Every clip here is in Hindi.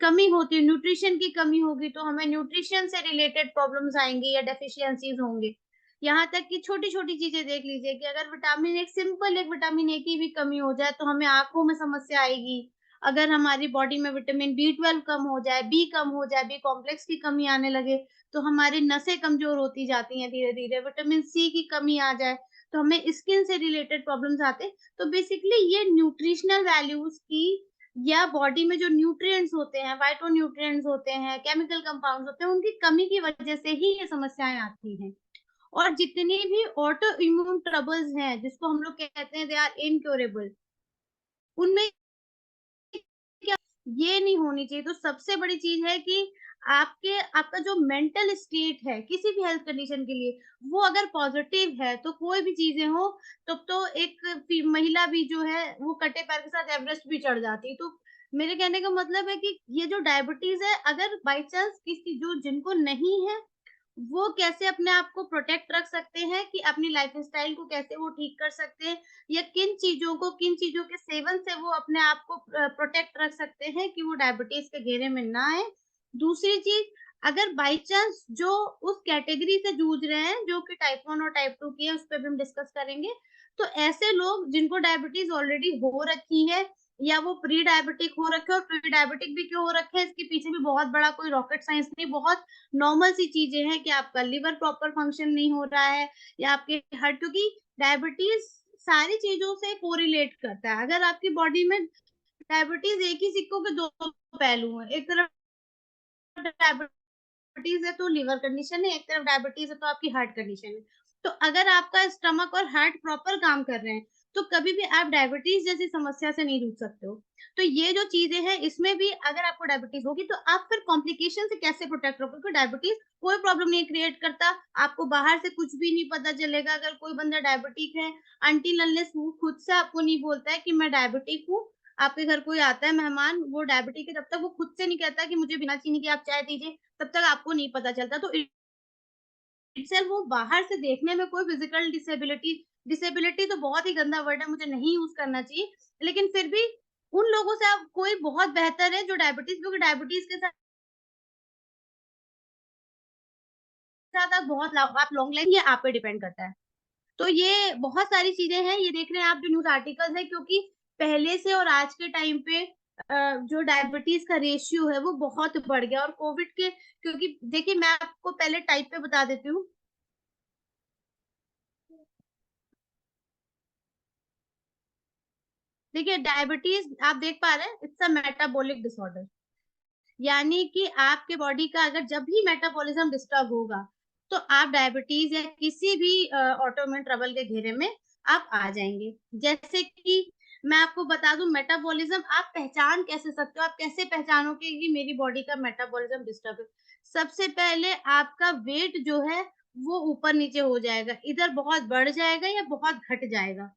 कमी होती है, न्यूट्रिशन की कमी होगी तो हमें न्यूट्रिशन से रिलेटेड प्रॉब्लम्स आएंगी या डेफिशिएंसीज होंगे। यहाँ तक कि छोटी-छोटी चीजें देख लीजिए कि अगर एक विटामिन ए की भी कमी हो जाए तो हमें आँखों में समस्या आएगी। अगर हमारी बॉडी में विटामिन बी12 कम हो जाए, बी कम हो जाए, बी कॉम्प्लेक्स की कमी आने लगे, तो हमारी नसें कमज़ोर होती जाती हैं धीरे-धीरे। विटामिन सी की कमी आ जाए, तो हमें स्किन से रिलेटेड प्रॉब्लम्स आते हैं। तो बेसिकली ये न्यूट्रिशनल वैल्यूज़ की या बॉडी में जो न्यूट्रिएंट्स होते हैं, फाइटो न्यूट्रिएंट्स होते हैं, केमिकल कंपाउंड्स होते हैं, उनकी कमी की वजह से ही ये समस्याएँ आती हैं। और जितनी भी ऑटो इम्यून ट्रबल्स हैं, जिसको हम लोग कहते हैं दे आर इनक्योरेबल, उनमें क्या ये नहीं होनी चाहिए। तो सबसे बड़ी चीज़ है कि आपका जो मेंटल स्टेट है किसी भी हेल्थ कंडीशन के लिए, वो अगर पॉजिटिव है तो कोई भी चीज़ें हो, तब तो एक महिला भी जो है वो कटे पैर के साथ एवरेस्ट भी चढ़ जाती है। तो मेरे कहने का मतलब है कि ये जो डायबिटीज है, अगर बाई चांस किसी जो जिनको नहीं है, वो कैसे अपने आप को प्रोटेक्ट रख सकते हैं कि अपनी लाइफ़स्टाइल को कैसे वो ठीक कर सकते हैं, या किन चीज़ों के सेवन से वो अपने आप को प्रोटेक्ट रख सकते हैं कि वो डायबिटीज़ के घेरे में ना आएँ। दूसरी चीज़, अगर बाय चांस जो उस कैटेगरी से जूझ रहे हैं, जो कि टाइप 1 और टाइप 2 की है, उस पे भी हम डिस्कस करेंगे। तो ऐसे लोग जिनको डायबिटीज़ ऑलरेडी हो रखी है, या वो प्री डायबिटिक हो रखे हैं, और प्री डायबिटिक भी क्यों हो रखे हैं, इसके पीछे भी बहुत बड़ा कोई रॉकेट साइंस नहीं, बहुत नॉर्मल सी चीजें हैं कि आपका लिवर प्रॉपर फंक्शन नहीं हो रहा है, या आपके हार्ट, क्योंकि डायबिटीज सारी चीजों से कोरिलेट करता है। अगर आपकी बॉडी में डायबिटीज, एक ही सिक्कों के दो पहलू हैं, एक तरफ डायबिटीज है तो लिवर कंडीशन है, एक तरफ डायबिटीज है तो आपकी हार्ट कंडीशन है। तो अगर आपका स्टमक और हार्ट प्रॉपर काम कर रहे हैं, तो कभी भी आप डायबिटीज जैसी समस्या से नहीं जूझ सकते हो। तो ये जो चीजें हैं, इसमें भी अगर आपको डायबिटीज होगी तो आप फिर कॉम्प्लिकेशन से कैसे प्रोटेक्ट रहोगे, क्योंकि डायबिटीज कोई प्रॉब्लम नहीं क्रिएट करता, आपको बाहर से कुछ भी नहीं पता चलेगा। अगर कोई बंदा डायबिटिक है, अनटिल अनलेस वो खुद से आपको नहीं बोलता है कि मैं डायबिटिक हूँ, आपके घर कोई आता है मेहमान, वो डायबिटिक है, तब तक वो खुद से नहीं कहता कि मुझे बिना चीनी के आप चाय दीजिए, तब तक आपको नहीं पता चलता। तो इटसेल्फ वो बाहर से देखने में कोई फिजिकल डिसेबिलिटी, डिसेबिलिटी तो बहुत ही गंदा वर्ड है, मुझे नहीं यूज करना चाहिए, लेकिन फिर भी उन लोगों से आप कोई बहुत बेहतर है जो डायबिटीज, क्योंकि डायबिटीज के साथ आप लॉन्ग लाइफ, ये आप पे डिपेंड करता है। तो ये बहुत सारी चीजें हैं, ये देख रहे हैं आप जो न्यूज आर्टिकल्स है, क्योंकि पहले से और आज के टाइम पे जो डायबिटीज का रेशियो है वो बहुत बढ़ गया। और कोविड के, क्योंकि देखिए मैं आपको पहले टाइप पे बता देती हूँ। देखिए डायबिटीज आप देख पा रहे हैं, इट्स अ मेटाबॉलिक डिसऑर्डर, यानी कि आपके बॉडी का अगर जब भी मेटाबॉलिज्म डिस्टर्ब होगा, तो आप डायबिटीज या किसी भी ऑटोइम्यून ट्रबल के घेरे में आप आ जाएंगे। जैसे कि मैं आपको बता दूं, मेटाबॉलिज्म आप पहचान कैसे सकते हो, आप कैसे पहचानोगे कि मेरी बॉडी का मेटाबॉलिज्म डिस्टर्ब है। सबसे पहले आपका वेट जो है वो ऊपर नीचे हो जाएगा, इधर बहुत बढ़ जाएगा या बहुत घट जाएगा।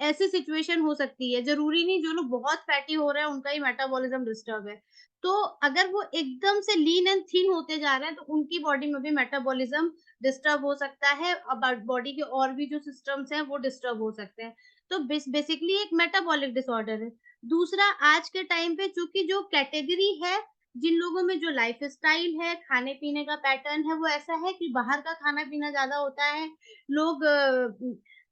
ऐसी सिचुएशन हो सकती है, ज़रूरी नहीं जो लोग बहुत फैटी हो रहे हैं उनका ही मेटाबॉलिज्म डिस्टर्ब है। तो अगर वो एकदम से लीन एंड थिन होते जा रहे हैं तो उनकी बॉडी में भी मेटाबॉलिज्म डिस्टर्ब हो सकता है, और बॉडी के और भी जो सिस्टम्स हैं वो डिस्टर्ब हो सकते हैं। तो बेसिकली एक मेटाबॉलिक डिसऑर्डर है। दूसरा, आज के टाइम पे चूँकि जो कैटेगरी है, जिन लोगों में जो लाइफ़स्टाइल है, खाने-पीने का पैटर्न है वो ऐसा है कि बाहर का खाना-पीना ज़्यादा होता है। लोग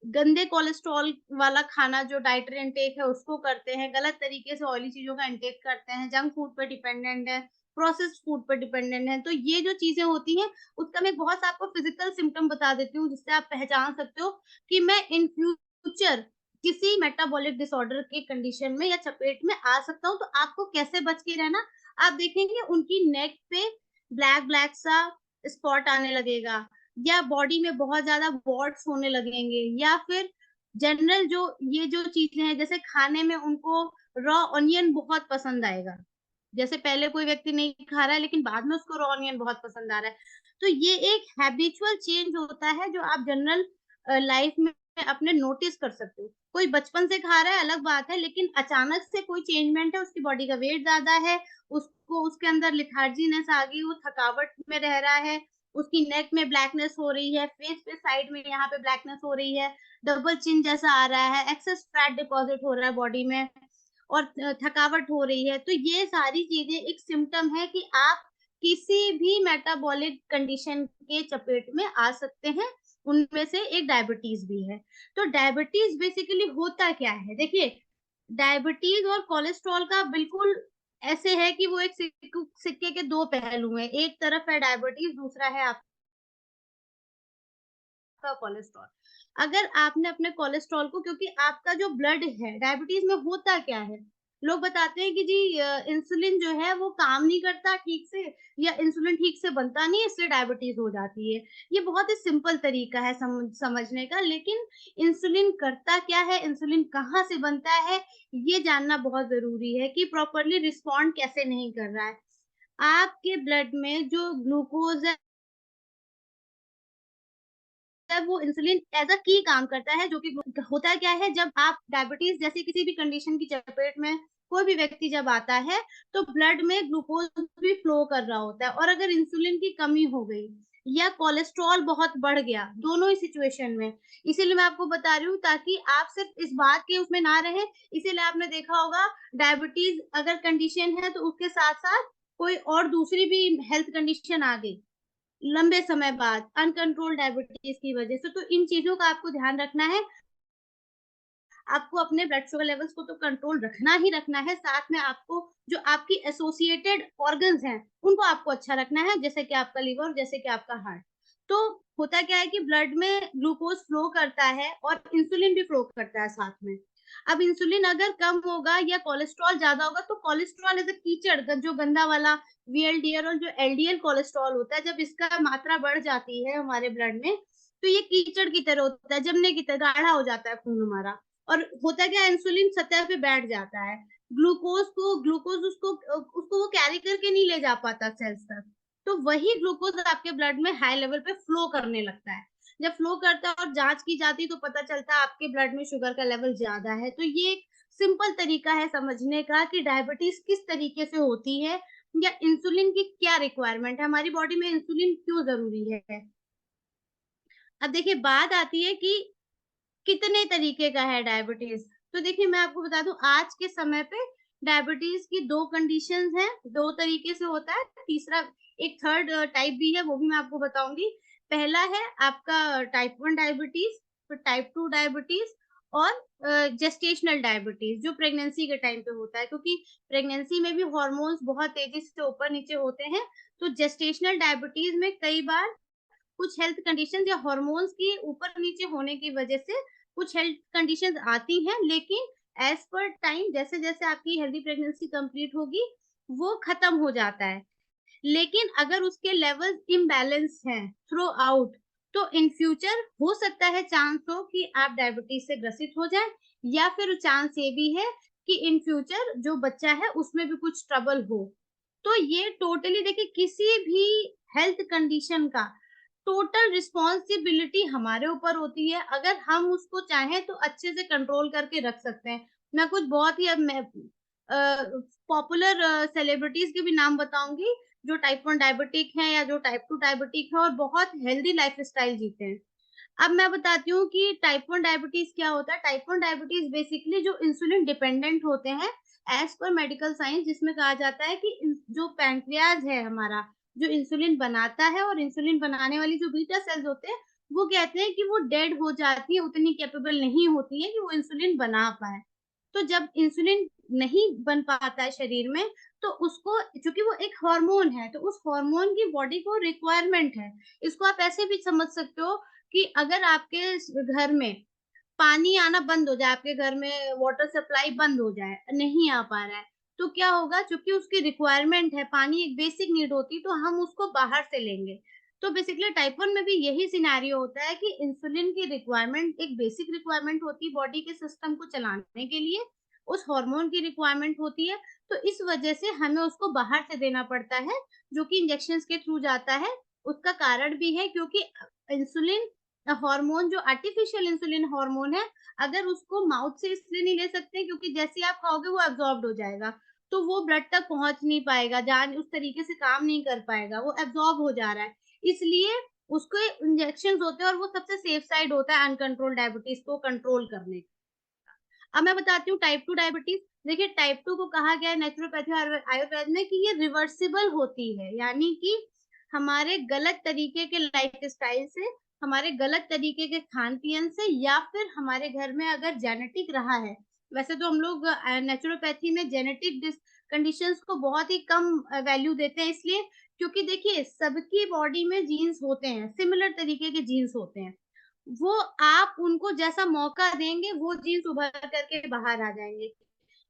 गंदे कोलेस्ट्रॉल वाला खाना, जो डाइटरी इनटेक है उसको करते हैं, गलत तरीके से ऑयली चीज़ों का इनटेक करते हैं, जंक फूड पे डिपेंडेंट है, प्रोसेस्ड फूड पे डिपेंडेंट है। तो ये जो चीज़ें होती हैं, उसका मैं बहुत सा आपको फिज़िकल सिम्पटम बता देती हूँ, जिससे आप पहचान सकते हो कि मैं इन फ्यूचर किसी मेटाबॉलिक डिसऑर्डर की कंडीशन में या चपेट में आ सकता हूँ। तो आपको कैसे बच के रहना, आप देखेंगे उनकी नेक पे ब्लैक-ब्लैक सा स्पॉट आने लगेगा, या बॉडी में बहुत ज़्यादा वॉट्स होने लगेंगे, या फिर जनरल जो ये जो चीज़ें हैं, जैसे खाने में उनको रॉ ऑनियन बहुत पसंद आएगा। जैसे पहले कोई व्यक्ति नहीं खा रहा है लेकिन बाद में उसको रॉ ऑनियन बहुत पसंद आ रहा है। तो ये एक हैबिचुअल चेंज होता है जो आप जनरल लाइफ में अपने नोटिस कर सकते हो। कोई बचपन से खा रहा है अलग बात है, लेकिन अचानक से कोई चेंजमेंट है, उसकी बॉडी का वेट ज़्यादा है, उसको उसके अंदर लेथार्जीनेस आ गई, वो थकावट में रह रहा है, उसकी नेक में ब्लैकनेस हो रही है, फेस पे साइड में यहाँ पे ब्लैकनेस हो रही है, डबल चिन जैसा आ रहा है, एक्सेस फैट डिपॉज़िट हो रहा है बॉडी में। और थकावट हो रही है, तो ये सारी चीजें एक सिम्टम है कि आप किसी भी मेटाबॉलिक कंडीशन के चपेट में आ सकते हैं। उनमें से एक डायबिटीज भी है। तो डायबिटीज बेसिकली होता क्या है? देखिए, डायबिटीज और कोलेस्ट्रॉल का बिल्कुल ऐसे है कि वो एक सिक्के के दो पहलू हैं। एक तरफ है डायबिटीज, दूसरा है आपका कोलेस्ट्रॉल। अगर आपने अपने कोलेस्ट्रॉल को, क्योंकि आपका जो ब्लड है, डायबिटीज में होता क्या है, लोग बताते हैं कि जी इंसुलिन जो है वो काम नहीं करता ठीक से, या इंसुलिन ठीक से बनता नहीं है, इसलिए डायबिटीज हो जाती है। ये बहुत ही सिंपल तरीका है समझने का, लेकिन इंसुलिन करता क्या है, इंसुलिन कहाँ से बनता है, ये जानना बहुत जरूरी है कि प्रॉपरली रिस्पॉन्ड कैसे नहीं कर रहा है। आपके ब्लड में जो ग्लूकोज है, वो इंसुलिन एज़ अ की काम करता है, जो कि होता क्या है, जब आप डायबिटीज़ जैसी किसी भी कंडीशन की चपेट में कोई भी व्यक्ति जब आता है, तो ब्लड में ग्लूकोज़ भी फ्लो कर रहा होता है, और अगर इंसुलिन की कमी हो गई या कोलेस्ट्रॉल बहुत बढ़ गया, दोनों ही सिचुएशन में, इसीलिए मैं आपको बता रही हूँ ताकि आप सिर्फ इस बात के उसमें ना रहें। इसीलिए आपने देखा होगा, डायबिटीज़ अगर कंडीशन है तो उसके साथ-साथ कोई और दूसरी भी हेल्थ कंडीशन आ गई लंबे समय बाद अनकंट्रोल्ड डायबिटीज की वजह से, तो इन चीजों का आपको ध्यान रखना है। आपको अपने ब्लड शुगर लेवल्स को तो कंट्रोल रखना ही रखना है, साथ में आपको जो आपकी एसोसिएटेड ऑर्गन्स हैं, उनको आपको अच्छा रखना है, जैसे कि आपका लिवर, जैसे कि आपका हार्ट। तो होता क्या है कि ब्लड में ग्लूकोज फ्लो करता है और इंसुलिन भी फ्लो करता है साथ में। अब इंसुलिन अगर कम होगा या कोलेस्ट्रॉल ज्यादा होगा, तो कोलेस्ट्रॉल एज अ कीचड़, जो गंदा वाला वीएलडीएल और जो एलडीएल कोलेस्ट्रॉल होता है, जब इसका मात्रा बढ़ जाती है हमारे ब्लड में, तो ये कीचड़ की तरह होता है, जमने की तरह गाढ़ा हो जाता है खून हमारा। और होता क्या है, इंसुलिन सतह पे बैठ जाता है, ग्लूकोज उसको उसको वो कैरी करके नहीं ले जा पाता सेल्स तक, तो वही ग्लूकोज आपके ब्लड में हाई लेवल पे फ्लो करने लगता है। जब फ्लो करता है और जांच की जाती है, तो पता चलता है आपके ब्लड में शुगर का लेवल ज्यादा है। तो ये एक सिंपल तरीका है समझने का कि डायबिटीज किस तरीके से होती है, या इंसुलिन की क्या रिक्वायरमेंट है, हमारी बॉडी में इंसुलिन क्यों जरूरी है। अब देखिए, बात आती है कि कितने तरीके का है डायबिटीज। तो देखिए, मैं आपको बता दूं, आज के समय पे डायबिटीज की दो कंडीशंस हैं, दो तरीके से होता है। तीसरा एक थर्ड टाइप भी है, वो भी मैं आपको बताऊंगी। पहला है आपका टाइप 1 डायबिटीज, फिर टाइप 2 डायबिटीज, और जेस्टेशनल डायबिटीज, जो प्रेगनेंसी के टाइम पे होता है, क्योंकि प्रेगनेंसी में भी हार्मोन्स बहुत तेजी से ऊपर नीचे होते हैं। तो जेस्टेशनल डायबिटीज में कई बार कुछ हेल्थ कंडीशन या हार्मोन्स की ऊपर नीचे होने की वजह से कुछ हेल्थ कंडीशंस आती हैं, लेकिन एज पर टाइम, जैसे जैसे आपकी हेल्दी प्रेगनेंसी कंप्लीट होगी, वो खत्म हो जाता है। लेकिन अगर उसके लेवल्स इम्बैलेंस हैं थ्रू आउट, तो इन फ्यूचर हो सकता है, चांस हो कि आप डायबिटीज से ग्रसित हो जाए, या फिर चांस ये भी है कि इन फ्यूचर जो बच्चा है उसमें भी कुछ ट्रबल हो। तो ये टोटली देखिए, किसी भी हेल्थ कंडीशन का टोटल रिस्पॉन्सिबिलिटी हमारे ऊपर होती है। अगर हम उसको चाहें तो अच्छे से कंट्रोल करके रख सकते हैं। मैं कुछ बहुत ही अब मैं पॉपुलर सेलिब्रिटीज के भी नाम बताऊंगी, जो टाइप 1 डायबिटिक हैं या जो टाइप 2 डायबिटिक है और बहुत हेल्दी लाइफस्टाइल जीते हैं। अब मैं बताती हूँ कि टाइप 1 डायबिटीज क्या होता है। टाइप 1 डायबिटीज बेसिकली जो इंसुलिन डिपेंडेंट होते हैं, एज पर मेडिकल साइंस, जिसमें कहा जाता है कि जो पैंक्रियाज है हमारा, जो इंसुलिन बनाता है, और इंसुलिन बनाने वाली जो बीटा सेल्स होते हैं, वो कहते हैं कि वो डेड हो जाती है, उतनी कैपेबल नहीं होती है कि वो इंसुलिन बना पाए। तो जब इंसुलिन नहीं बन पाता है शरीर में, तो उसको, चूंकि वो एक हार्मोन है, तो उस हार्मोन की बॉडी को रिक्वायरमेंट है। इसको आप ऐसे भी समझ सकते हो कि अगर आपके घर में पानी आना बंद हो जाए, आपके घर में वाटर सप्लाई बंद हो जाए, नहीं आ पा रहा है, तो क्या होगा, क्योंकि उसकी रिक्वायरमेंट है, पानी एक बेसिक नीड होती, तो हम उसको बाहर से लेंगे। तो बेसिकली टाइप 1 में भी यही सिनेरियो होता है कि इंसुलिन की रिक्वायरमेंट एक बेसिक रिक्वायरमेंट होती है बॉडी के सिस्टम को चलाने के लिए, उस हार्मोन की रिक्वायरमेंट होती है। तो इस वजह से हमें उसको बाहर से देना पड़ता है, जो कि इंजेक्शंस के थ्रू जाता है। उसका कारण भी है, क्योंकि इंसुलिन हार्मोन, जो आर्टिफिशियल इंसुलिन हार्मोन है, अगर उसको माउथ से इसलिए नहीं ले सकते क्योंकि जैसे ही आप खाओगे वो एब्जॉर्ब हो जाएगा, तो वो ब्लड तक पहुंच नहीं पाएगा, जान उस तरीके से काम नहीं कर पाएगा, वो एब्जॉर्ब हो जा रहा है। इसलिए उसको इंजेक्शन होते हैं, और वो सबसे सेफ साइड होता है अनकंट्रोल डायबिटीज को कंट्रोल करने का। अब मैं बताती हूँ टाइप 2 डायबिटीज। देखिए टाइप 2 को कहा गया है नेचुरोपैथी और आयुर्वेद में कि ये रिवर्सिबल होती है, यानी कि हमारे गलत तरीके के लाइफस्टाइल से, हमारे गलत तरीके के खान-पीन से, या फिर हमारे घर में अगर जेनेटिक रहा है। वैसे तो हम लोग नेचुरोपैथी में जेनेटिक कंडीशंस को बहुत ही कम वैल्यू देते हैं, इसलिए क्योंकि देखिए सबकी बॉडी में जीन्स होते हैं, सिमिलर तरीके के जीन्स होते हैं। वो आप उनको जैसा मौका देंगे, वो जीन्स उभर करके बाहर आ जाएँगे।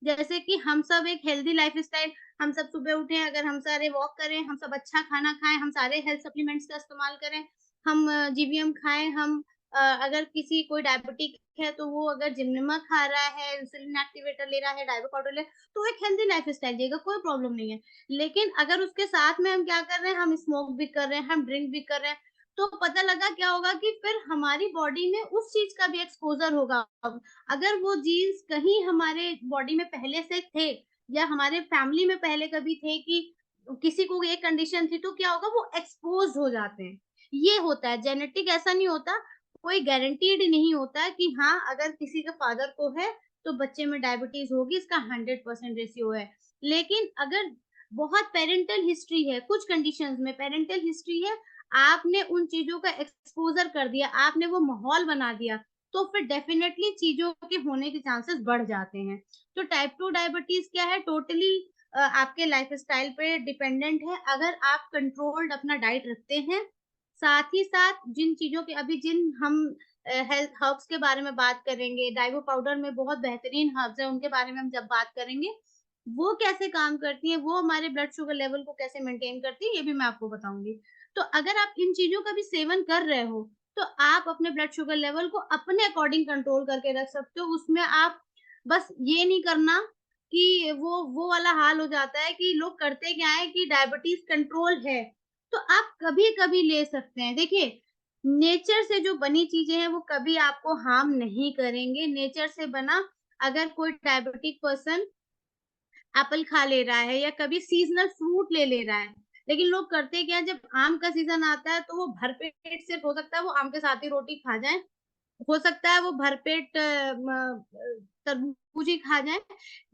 जैसे कि हम सब एक हेल्दी लाइफ़स्टाइल, हम सब सुबह उठें, अगर हम सारे वॉक करें, हम सब अच्छा खाना खाएँ, हम सारे हेल्थ सप्लीमेंट्स का इस्तेमाल करें, हम जीवीएम खाएँ, हम अगर किसी कोई डायबिटिक है तो वो अगर जिनिमा खा रहा है, इंसुलिन एक्टिवेटर ले रहा है, डायबो पाउडर ले, तो एक हेल्दी लाइफ़स्टाइल जिएगा, कोई प्रॉब्लम नहीं है। लेकिन अगर उसके साथ में हम क्या कर रहे हैं, हम स्मोक भी कर रहे हैं, हम ड्रिंक भी कर रहे हैं, तो पता लगा क्या होगा कि फिर हमारी बॉडी में उस चीज़ का भी एक्सपोज़र होगा। अगर वो जीन्स कहीं हमारे बॉडी में पहले से थे, या हमारे फैमिली में पहले कभी थे कि किसी को ये कंडीशन थी, तो क्या होगा, वो एक्सपोज हो जाते हैं। ये होता है जेनेटिक, ऐसा नहीं होता, कोई गारंटीड नहीं होता कि हाँ अगर किसी के फादर को है तो बच्चे में डायबिटीज होगी, इसका 100% रेशियो है। लेकिन अगर बहुत पेरेंटल हिस्ट्री है, कुछ कंडीशंस में पेरेंटल हिस्ट्री है, आपने उन चीजों का एक्सपोजर कर दिया, आपने वो माहौल बना दिया, तो फिर डेफिनेटली चीज़ों के होने के चांसेस बढ़ जाते हैं। तो टाइप 2 डायबिटीज़ क्या है, टोटली आपके लाइफ़स्टाइल पे डिपेंडेंट है। अगर आप कंट्रोल्ड अपना डाइट रखते हैं, साथ ही साथ जिन चीज़ों के अभी जिन हम हेल्थ हर्ब्स के बारे में बात करेंगे, डाइवो पाउडर में बहुत बेहतरीन हर्ब्स हैं, उनके बारे में हम जब बात करेंगे, वो कैसे काम करती हैं, वो हमारे ब्लड शुगर लेवल को कैसे मेंटेन करती हैं, ये भी मैं आपको बताऊँगी। तो अगर आप इन चीज़ों का भी सेवन कर रहे हो, तो आप अपने ब्लड शुगर लेवल को अपने अकॉर्डिंग कंट्रोल करके रख सकते हो। उसमें आप बस ये नहीं करना कि वो वाला हाल हो जाता है कि लोग करते क्या है कि डायबिटीज़ कंट्रोल है, तो आप कभी-कभी ले सकते हैं। देखिए, नेचर से जो बनी चीज़ें हैं, वो कभी आपको हार्म नहीं करेंगे। नेचर से बना, अगर कोई डायबिटिक पर्सन एप्पल खा ले रहा है या कभी सीज़नल फ्रूट ले ले रहा है। लेकिन लोग करते क्या है, जब आम का सीज़न आता है तो वो भरपेट सिर्फ़ हो सकता है वो आम के साथ ही रोटी खा जाएँ, हो सकता है वो भरपेट तरबूज ही खा जाएँ।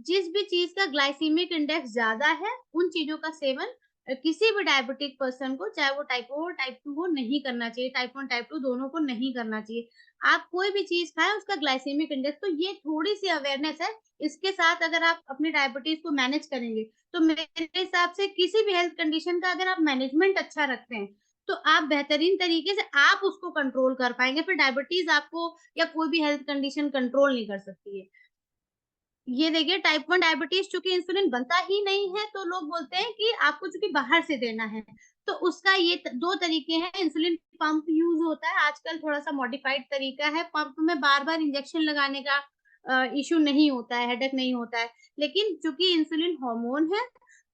जिस भी चीज़ का ग्लाइसेमिक इंडेक्स ज़्यादा है, उन चीज़ों का सेवन किसी भी डायबिटिक पर्सन को, चाहे वो टाइप 1 हो, टाइप 2 हो, नहीं करना चाहिए। टाइप 1, टाइप 2 दोनों को नहीं करना चाहिए। आप कोई भी चीज़ खाएँ, उसका ग्लाइसेमिक इंडेक्स, तो ये थोड़ी-सी अवेयरनेस है। इसके साथ अगर आप अपनी डायबिटीज़ को मैनेज करेंगे, तो मेरे हिसाब से किसी भी हेल्थ कंडीशन का अगर आप मैनेजमेंट अच्छा रखते हैं, तो आप बेहतरीन तरीके से आप उसको कंट्रोल कर पाएँगे, फिर डायबिटीज़ आपको या कोई भी हेल्थ कंडीशन कंट्रोल नहीं कर सकती है। ये देखिए टाइप 1 डायबिटीज़ चूँकि इंसुलिन बनता ही नहीं है, तो लोग बोलते हैं कि आपको चूँकि बाहर से देना है, तो उसका ये 2 तरीके हैं, इंसुलिन पंप यूज़ होता है, आजकल थोड़ा-सा मॉडिफाइड तरीका है, पंप में बार-बार इंजेक्शन लगाने का इश्यू नहीं होता है, हेडेक नहीं होता है, लेकिन चूँकि इंसुलिन हार्मोन है,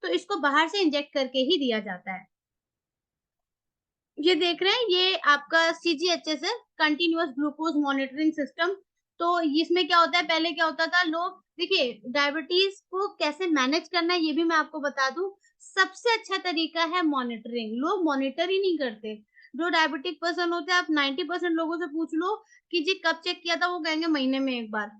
तो इसको बाहर से इंजेक्ट करके ही दिया जाता है। ये देख रहे हैं, ये आपका सीजीएचएस है, कंटीन्यूअस ग्लूकोज मॉनिटरिंग सिस्टम। तो इसमें क्या होता है, पहले क्या होता था, लोग देखिए डायबिटीज को कैसे मैनेज करना है ये भी मैं आपको बता दूं। सबसे अच्छा तरीका है मॉनिटरिंग। लोग मॉनिटर ही नहीं करते। जो डायबिटिक पर्सन होते हैं, आप 90% लोगों से पूछ लो कि जी कब चेक किया था, वो कहेंगे महीने में एक बार।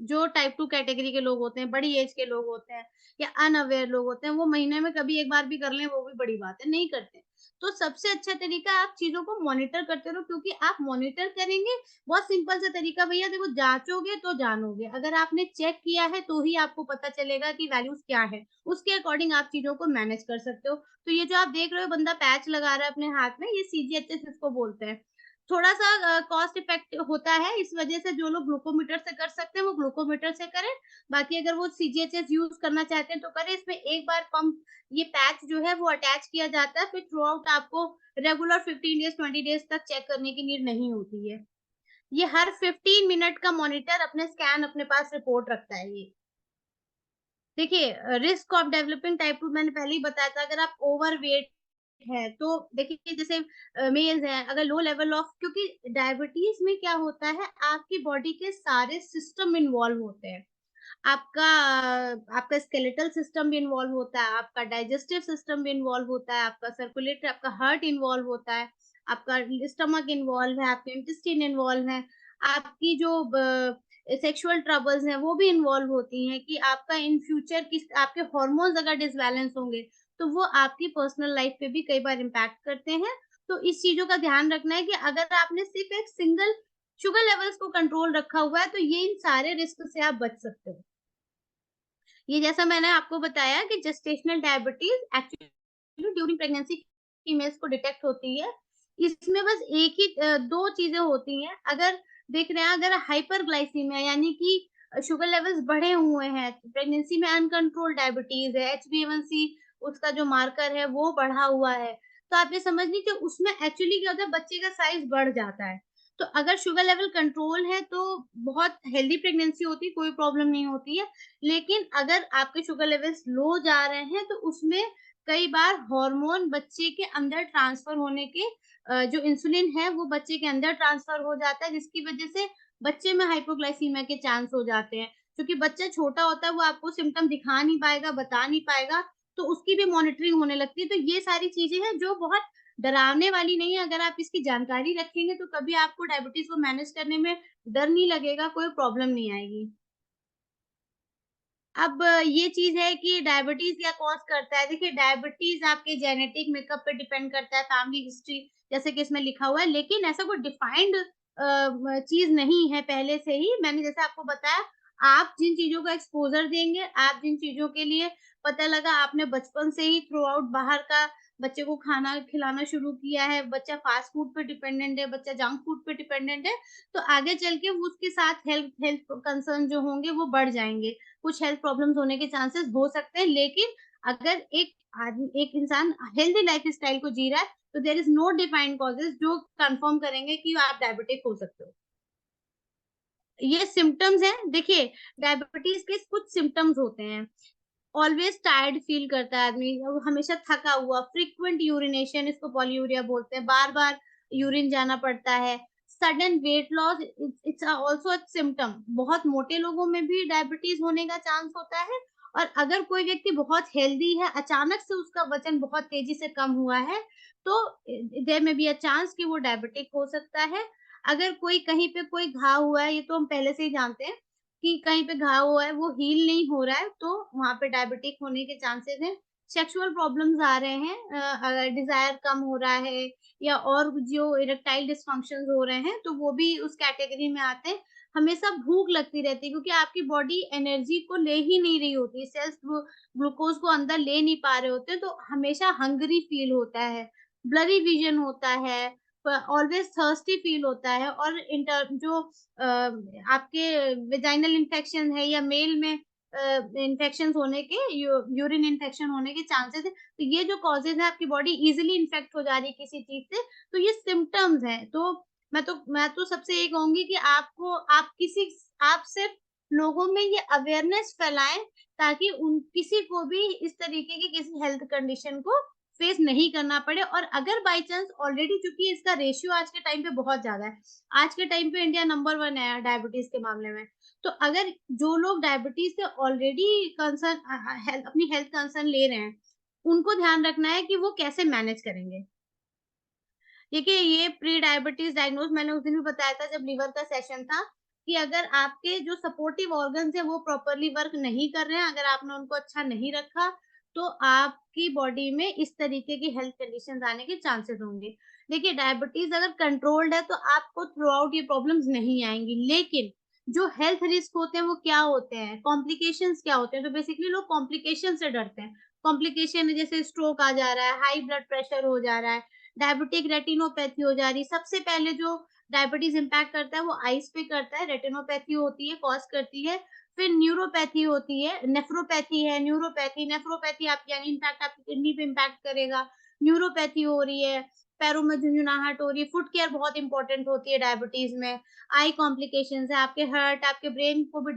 जो टाइप 2 कैटेगरी के लोग होते हैं, बड़ी एज के लोग होते हैं या अनअवेयर लोग होते हैं, वो महीने में कभी एक बार भी कर लें, वो भी बड़ी बात है, नहीं करते। तो सबसे अच्छा तरीका आप चीज़ों को मॉनिटर करते रहो, क्योंकि आप मॉनिटर करेंगे, बहुत सिंपल सा तरीका भैया देखो, जाँचोगे तो जानोगे। अगर आपने चेक किया है तो ही आपको पता चलेगा कि वैल्यूज़ क्या है, उसके अकॉर्डिंग आप चीज़ों को मैनेज कर सकते हो। तो ये जो आप देख रहे हो बंदा पैच लगा रहा है अपने हाथ में, ये सीजीएचएस इसको बोलते हैं। थोड़ा-सा कॉस्ट इफेक्ट होता है, इस वजह से जो लोग ग्लूकोमीटर से कर सकते हैं, वो ग्लूकोमीटर से करें। बाकी अगर वो सीजीएचएस यूज़ करना चाहते हैं, तो करें। इसमें एक बार पंप, ये पैच जो है वो अटैच किया जाता है, फिर थ्रू आउट आपको रेगुलर 15 डेज़, 20 डेज़ तक चेक करने की नीड नहीं होती है। ये हर 15 मिनट का मॉनिटर अपने स्कैन अपने पास रिपोर्ट रखता है ये। देखिए रिस्क ऑफ डेवलपिंग टाइप 2 मैंने पहले ही बताया था, अगर आप ओवरवेट है, तो देखिए जैसे मेल्स हैं, अगर लो लेवल ऑफ, क्योंकि डायबिटीज़ में क्या होता है, आपकी बॉडी के सारे सिस्टम इन्वॉल्व होते हैं। आपका स्केलेटल सिस्टम भी इन्वॉल्व होता है, आपका डाइजेस्टिव सिस्टम भी इन्वॉल्व होता है, आपका सर्कुलेटरी, आपका हार्ट इन्वॉल्व होता है, आपका स्टमक इन्वॉल्व है, आपके इंटेस्टाइन इन्वॉल्व है, आपकी जो सेक्सुअल ट्रबल्स हैं वो भी इन्वॉल्व होती हैं कि आपका इन फ्यूचर किस आपके हार्मोन्स अगर डिसबैलेंस होंगे तो वो आपकी पर्सनल लाइफ पे भी कई बार इम्पैक्ट करते हैं। तो इस चीज़ों का ध्यान रखना है कि अगर आपने सिर्फ एक सिंगल शुगर लेवल्स को कंट्रोल रखा हुआ है तो ये इन सारे रिस्क से आप बच सकते हो। ये जैसा मैंने आपको बताया कि gestational diabetes actually during pregnancy females को डिटेक्ट होती है। इसमें बस एक ही 2 चीज़ें होती हैं। अगर देख रहे हैं अगर हाइपरग्लाइसीमिया यानी कि शुगर लेवल्स बढ़े हुए हैं, प्रेगनेंसी में अनकंट्रोल्ड डायबिटीज है, HbA1c उसका जो मार्कर है वो बढ़ा हुआ है, तो आप ये समझ लीजिए उसमें एक्चुअली क्या होता है बच्चे का साइज़ बढ़ जाता है। तो अगर शुगर लेवल कंट्रोल है तो बहुत हेल्दी प्रेगनेंसी होती है, कोई प्रॉब्लम नहीं होती है। लेकिन अगर आपके शुगर लेवल्स लो जा रहे हैं तो उसमें कई बार हार्मोन बच्चे के अंदर ट्रांसफर होने के जो इंसुलिन है वो बच्चे के अंदर ट्रांसफर हो जाता है जिसकी वजह से बच्चे में हाइपोग्लाइसीमिया के चांस हो जाते हैं। क्योंकि बच्चा छोटा होता है वो आपको सिम्पटम दिखा नहीं पाएगा, बता नहीं पाएगा, तो उसकी भी मॉनिटरिंग होने लगती है। तो ये सारी चीज़ें हैं जो बहुत डरावने वाली नहीं है, अगर आप इसकी जानकारी रखेंगे तो कभी आपको डायबिटीज़ को मैनेज करने में डर नहीं लगेगा, कोई प्रॉब्लम नहीं आएगी। अब ये चीज़ है कि डायबिटीज़ क्या कॉज़ करता है? देखिए डायबिटीज़ आपके जेनेटिक मेकअप पे डिपेंड करता है, फैमिली हिस्ट्री जैसे कि इसमें लिखा हुआ है, लेकिन ऐसा कोई डिफाइंड म चीज़ नहीं है पहले से ही। मैंने जैसे आपको बताया, आप जिन चीज़ों का एक्सपोज़र देंगे, आप जिन चीज़ों के लिए पता लगा आपने बचपन से ही थ्रू आउट बाहर का बच्चे को खाना खिलाना शुरू किया है, बच्चा फास्ट फूड पे डिपेंडेंट है, बच्चा जंक फूड पे डिपेंडेंट है, तो आगे चल के वो उसके साथ हेल्थ हेल्थ कंसर्न जो होंगे वो बढ़ जाएँगे। कुछ हेल्थ प्रॉब्लम्स होने के चांसेस हो सकते हैं, लेकिन अगर एक इंसान हेल्दी लाइफ़स्टाइल को जी रहा है, तो there is no defined causes जो कन्फर्म करेंगे कि आप डायबिटिक हो सकते हो। ये सिम्पटम्स हैं, देखिए डायबिटीज़ के कुछ सिम्पटम्स होते हैं। ऑलवेज़ टायर्ड फ़ील करता है आदमी, वो हमेशा थका हुआ, फ्रीक्वेंट यूरिनेशन इसको पॉलीयूरिया बोलते हैं, बार-बार यूरिन जाना पड़ता है। Sudden weight loss it's also a symptom, बहुत मोटे लोगों में भी डायबिटीज़ होने का चांस होता है और अगर कोई व्यक्ति बहुत हेल्दी है, अचानक से उसका वज़न बहुत तेज़ी से कम हुआ है, तो there may be a chance कि वो डायबिटिक हो सकता है। अगर कोई कहीं पे कोई घाव हुआ है, ये तो हम पहले से ही जानते हैं कि कहीं पे घाव हुआ है, वो हील नहीं हो रहा है, तो वहाँ पे डायबिटिक होने के चांसेज़ हैं। सेक्सुअल प्रॉब्लम्स आ रहे हैं, अगर डिज़ायर कम हो रहा है या और जो इरेक्टाइल डिस्फंक्शंस हो रहे हैं, तो वो भी उस कैटेगरी में आते हैं। हमेशा भूख लगती रहती है क्योंकि आपकी बॉडी एनर्जी को ले ही नहीं रही होती है, सेल्स ग्लूकोज़ को अंदर ले नहीं पा रहे होते हैं, तो हमेशा हंग्री फील होता है, ब्लरी विज़न होता है, ऑलवेज़ थर्स्टी फील होता है और जो आपके वेजाइनल इन्फेक्शन है या मेल में इन्फेक्शंस होने के यूरिन इन्फेक्शन होने के चांसेस है। तो ये जो कॉजेज़ है आपकी बॉडी इज़िली इन्फेक्ट हो जा रही है किसी चीज़ से, तो ये सिम्पटम्स हैं। तो मैं तो सबसे ये कहूँगी कि आप सिर्फ लोगों में ये अवेयरनेस फैलाएँ ताकि उन किसी को भी इस तरीके की किसी हेल्थ कंडीशन को फेस नहीं करना पड़े और अगर बाय चांस ऑलरेडी चूँकि इसका रेशियो आज के टाइम पे बहुत ज़्यादा है। आज के टाइम पे इंडिया नंबर 1 है डायबिटीज़ के मामले में। तो अगर जो लोग डायबिटीज़ से ऑलरेडी कंसर्न हेल्थ अपनी हेल्थ कंसर्न ले रहे हैं, उनको ध्यान रखना है कि वो कैसे मैनेज करेंगे। देखिए, ये प्री डायबिटीज़ डायग्नोज़ मैंने उस दिन भी बताया था जब लीवर का सेशन था, कि अगर आपके जो सपोर्टिव ऑर्गन्स हैं वो प्रॉपर्ली वर्क नहीं कर रहे हैं, अगर आपने उनको अच्छा नहीं रखा, तो आपकी बॉडी में इस तरीके की हेल्थ कंडीशंस आने के चांसेस होंगे। देखिए, डायबिटीज़ अगर कंट्रोल्ड है तो आपको थ्रू आउट ये प्रॉब्लम्स नहीं आएँगी, लेकिन जो हेल्थ रिस्क होते हैं वो क्या होते हैं, कॉम्प्लिकेशंस क्या होते हैं? तो बेसिकली लोग कॉम्प्लिकेशन से डरते हैं। कॉम्प्लिकेशन है जैसे स्ट्रोक आ जा रहा है, हाई ब्लड प्रेशर हो जा रहा है, डायबिटिक रेटिनोपैथी हो जा रही है। सबसे पहले जो डायबिटीज़ इम्पैक्ट करता है वो आइज़ पे करता है, रेटिनोपैथी होती है, कॉज़ करती है। फिर न्यूरोपैथी होती है, नेफ्रोपैथी है, न्यूरोपैथी, नेफ्रोपैथी आपकी यानी इम्पैक्ट आपकी किडनी पे इम्पैक्ट करेगा। न्यूरोपैथी हो रही है, पैरों में झुनझुनाहट हो रही है, फुट केयर बहुत इम्पोर्टेंट होती है डायबिटीज़ में। आई कॉम्प्लिकेशंस है, आपके हार्ट, आपके ब्रेन को भी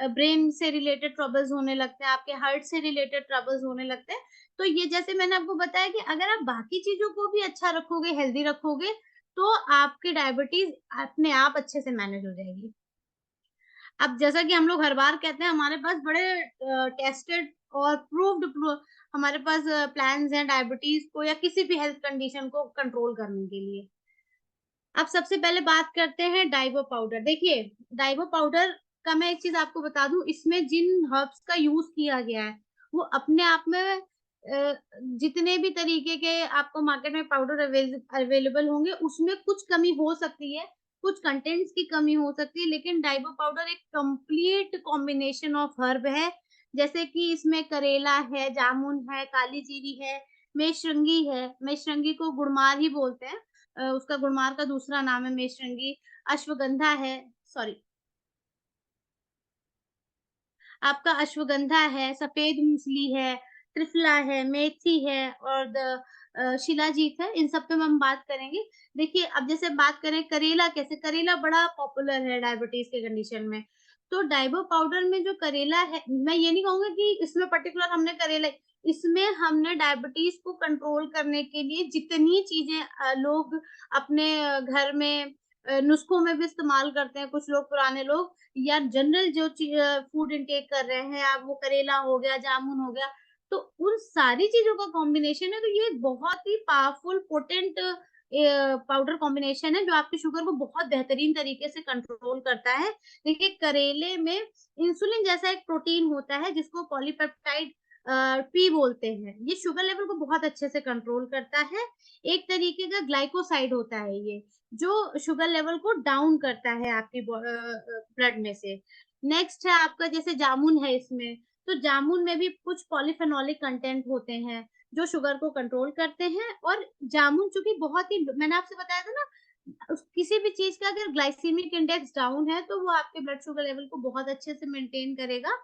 ब्रेन से रिलेटेड ट्रबल्स होने लगते हैं, आपके हार्ट से रिलेटेड ट्रबल्स होने लगते हैं। तो ये जैसे मैंने आपको बताया कि अगर आप बाकी चीज़ों को भी अच्छा रखोगे, हेल्दी रखोगे, तो आपकी डायबिटीज़ अपने आप अच्छे से मैनेज हो जाएगी। अब जैसा कि हम लोग हर बार कहते हैं हमारे पास बड़े टेस्टेड और हमारे पास प्लान्स हैं डायबिटीज़ को या किसी भी हेल्थ कंडीशन को कंट्रोल करने के लिए। अब सबसे पहले बात करते हैं डाइवो पाउडर। देखिए, डाइवो पाउडर का मैं एक चीज आपको बता दूं, इसमें जिन हर्ब्स का यूज किया गया है वो अपने आप में जितने भी तरीके के आपको मार्केट में पाउडर अवेलेबल होंगे उसमें कुछ कमी हो सकती है, कुछ कंटेंट्स की कमी हो सकती है, लेकिन डाइवो पाउडर एक कंप्लीट कॉम्बिनेशन ऑफ हर्ब है। जैसे कि इसमें करेला है, जामुन है, काली जीरी है, मेषरंगी है, मेषरंगी को गुड़मार ही बोलते हैं, उसका गुणमार का दूसरा नाम है मेषरंगी, अश्वगंधा है, सॉरी, आपका अश्वगंधा है, सफेद मूसली है, त्रिफला है, मेथी है और शिलाजीत है। इन सब पे हम बात करेंगे। देखिए, अब जैसे बात करें करेला, कैसे करेला बड़ा पॉपुलर है डायबिटीज के कंडीशन में। तो डाइबो पाउडर में जो करेला है, मैं ये नहीं कहूंगा कि इसमें पर्टिकुलर हमने करेला, इसमें हमने डायबिटीज को कंट्रोल करने के लिए जितनी चीजें लोग अपने घर में नुस्खों में भी इस्तेमाल करते हैं, कुछ लोग, पुराने लोग, या जनरल जो फूड इनटेक कर रहे हैं, आप वो करेला हो गया, जामुन हो गया, तो उन सारी चीजों का कॉम्बिनेशन है। तो ये बहुत ही पावरफुल पोटेंट पाउडर कॉम्बिनेशन है जो आपकी शुगर को बहुत बेहतरीन तरीके से कंट्रोल करता है। देखिए, करेले में इंसुलिन जैसा एक प्रोटीन होता है जिसको पॉलीपेप्टाइड पी बोलते हैं। ये शुगर लेवल को बहुत अच्छे से कंट्रोल करता है। एक तरीके का ग्लाइकोसाइड होता है ये, जो शुगर लेवल को डाउन करता है आपकी ब्लड में से। नेक्स्ट है आपका जैसे जामुन है, इसमें तो जामुन में भी कुछ पॉलीफेनोलिक कंटेंट होते हैं जो शुगर को कंट्रोल करते हैं। और जामुन चूंकि बहुत ही, मैंने आपसे बताया था ना, किसी भी चीज का अगर ग्लाइसेमिक इंडेक्स डाउन है तो वो आपके ब्लड शुगर लेवल को बहुत अच्छे से मेंटेन करेगा।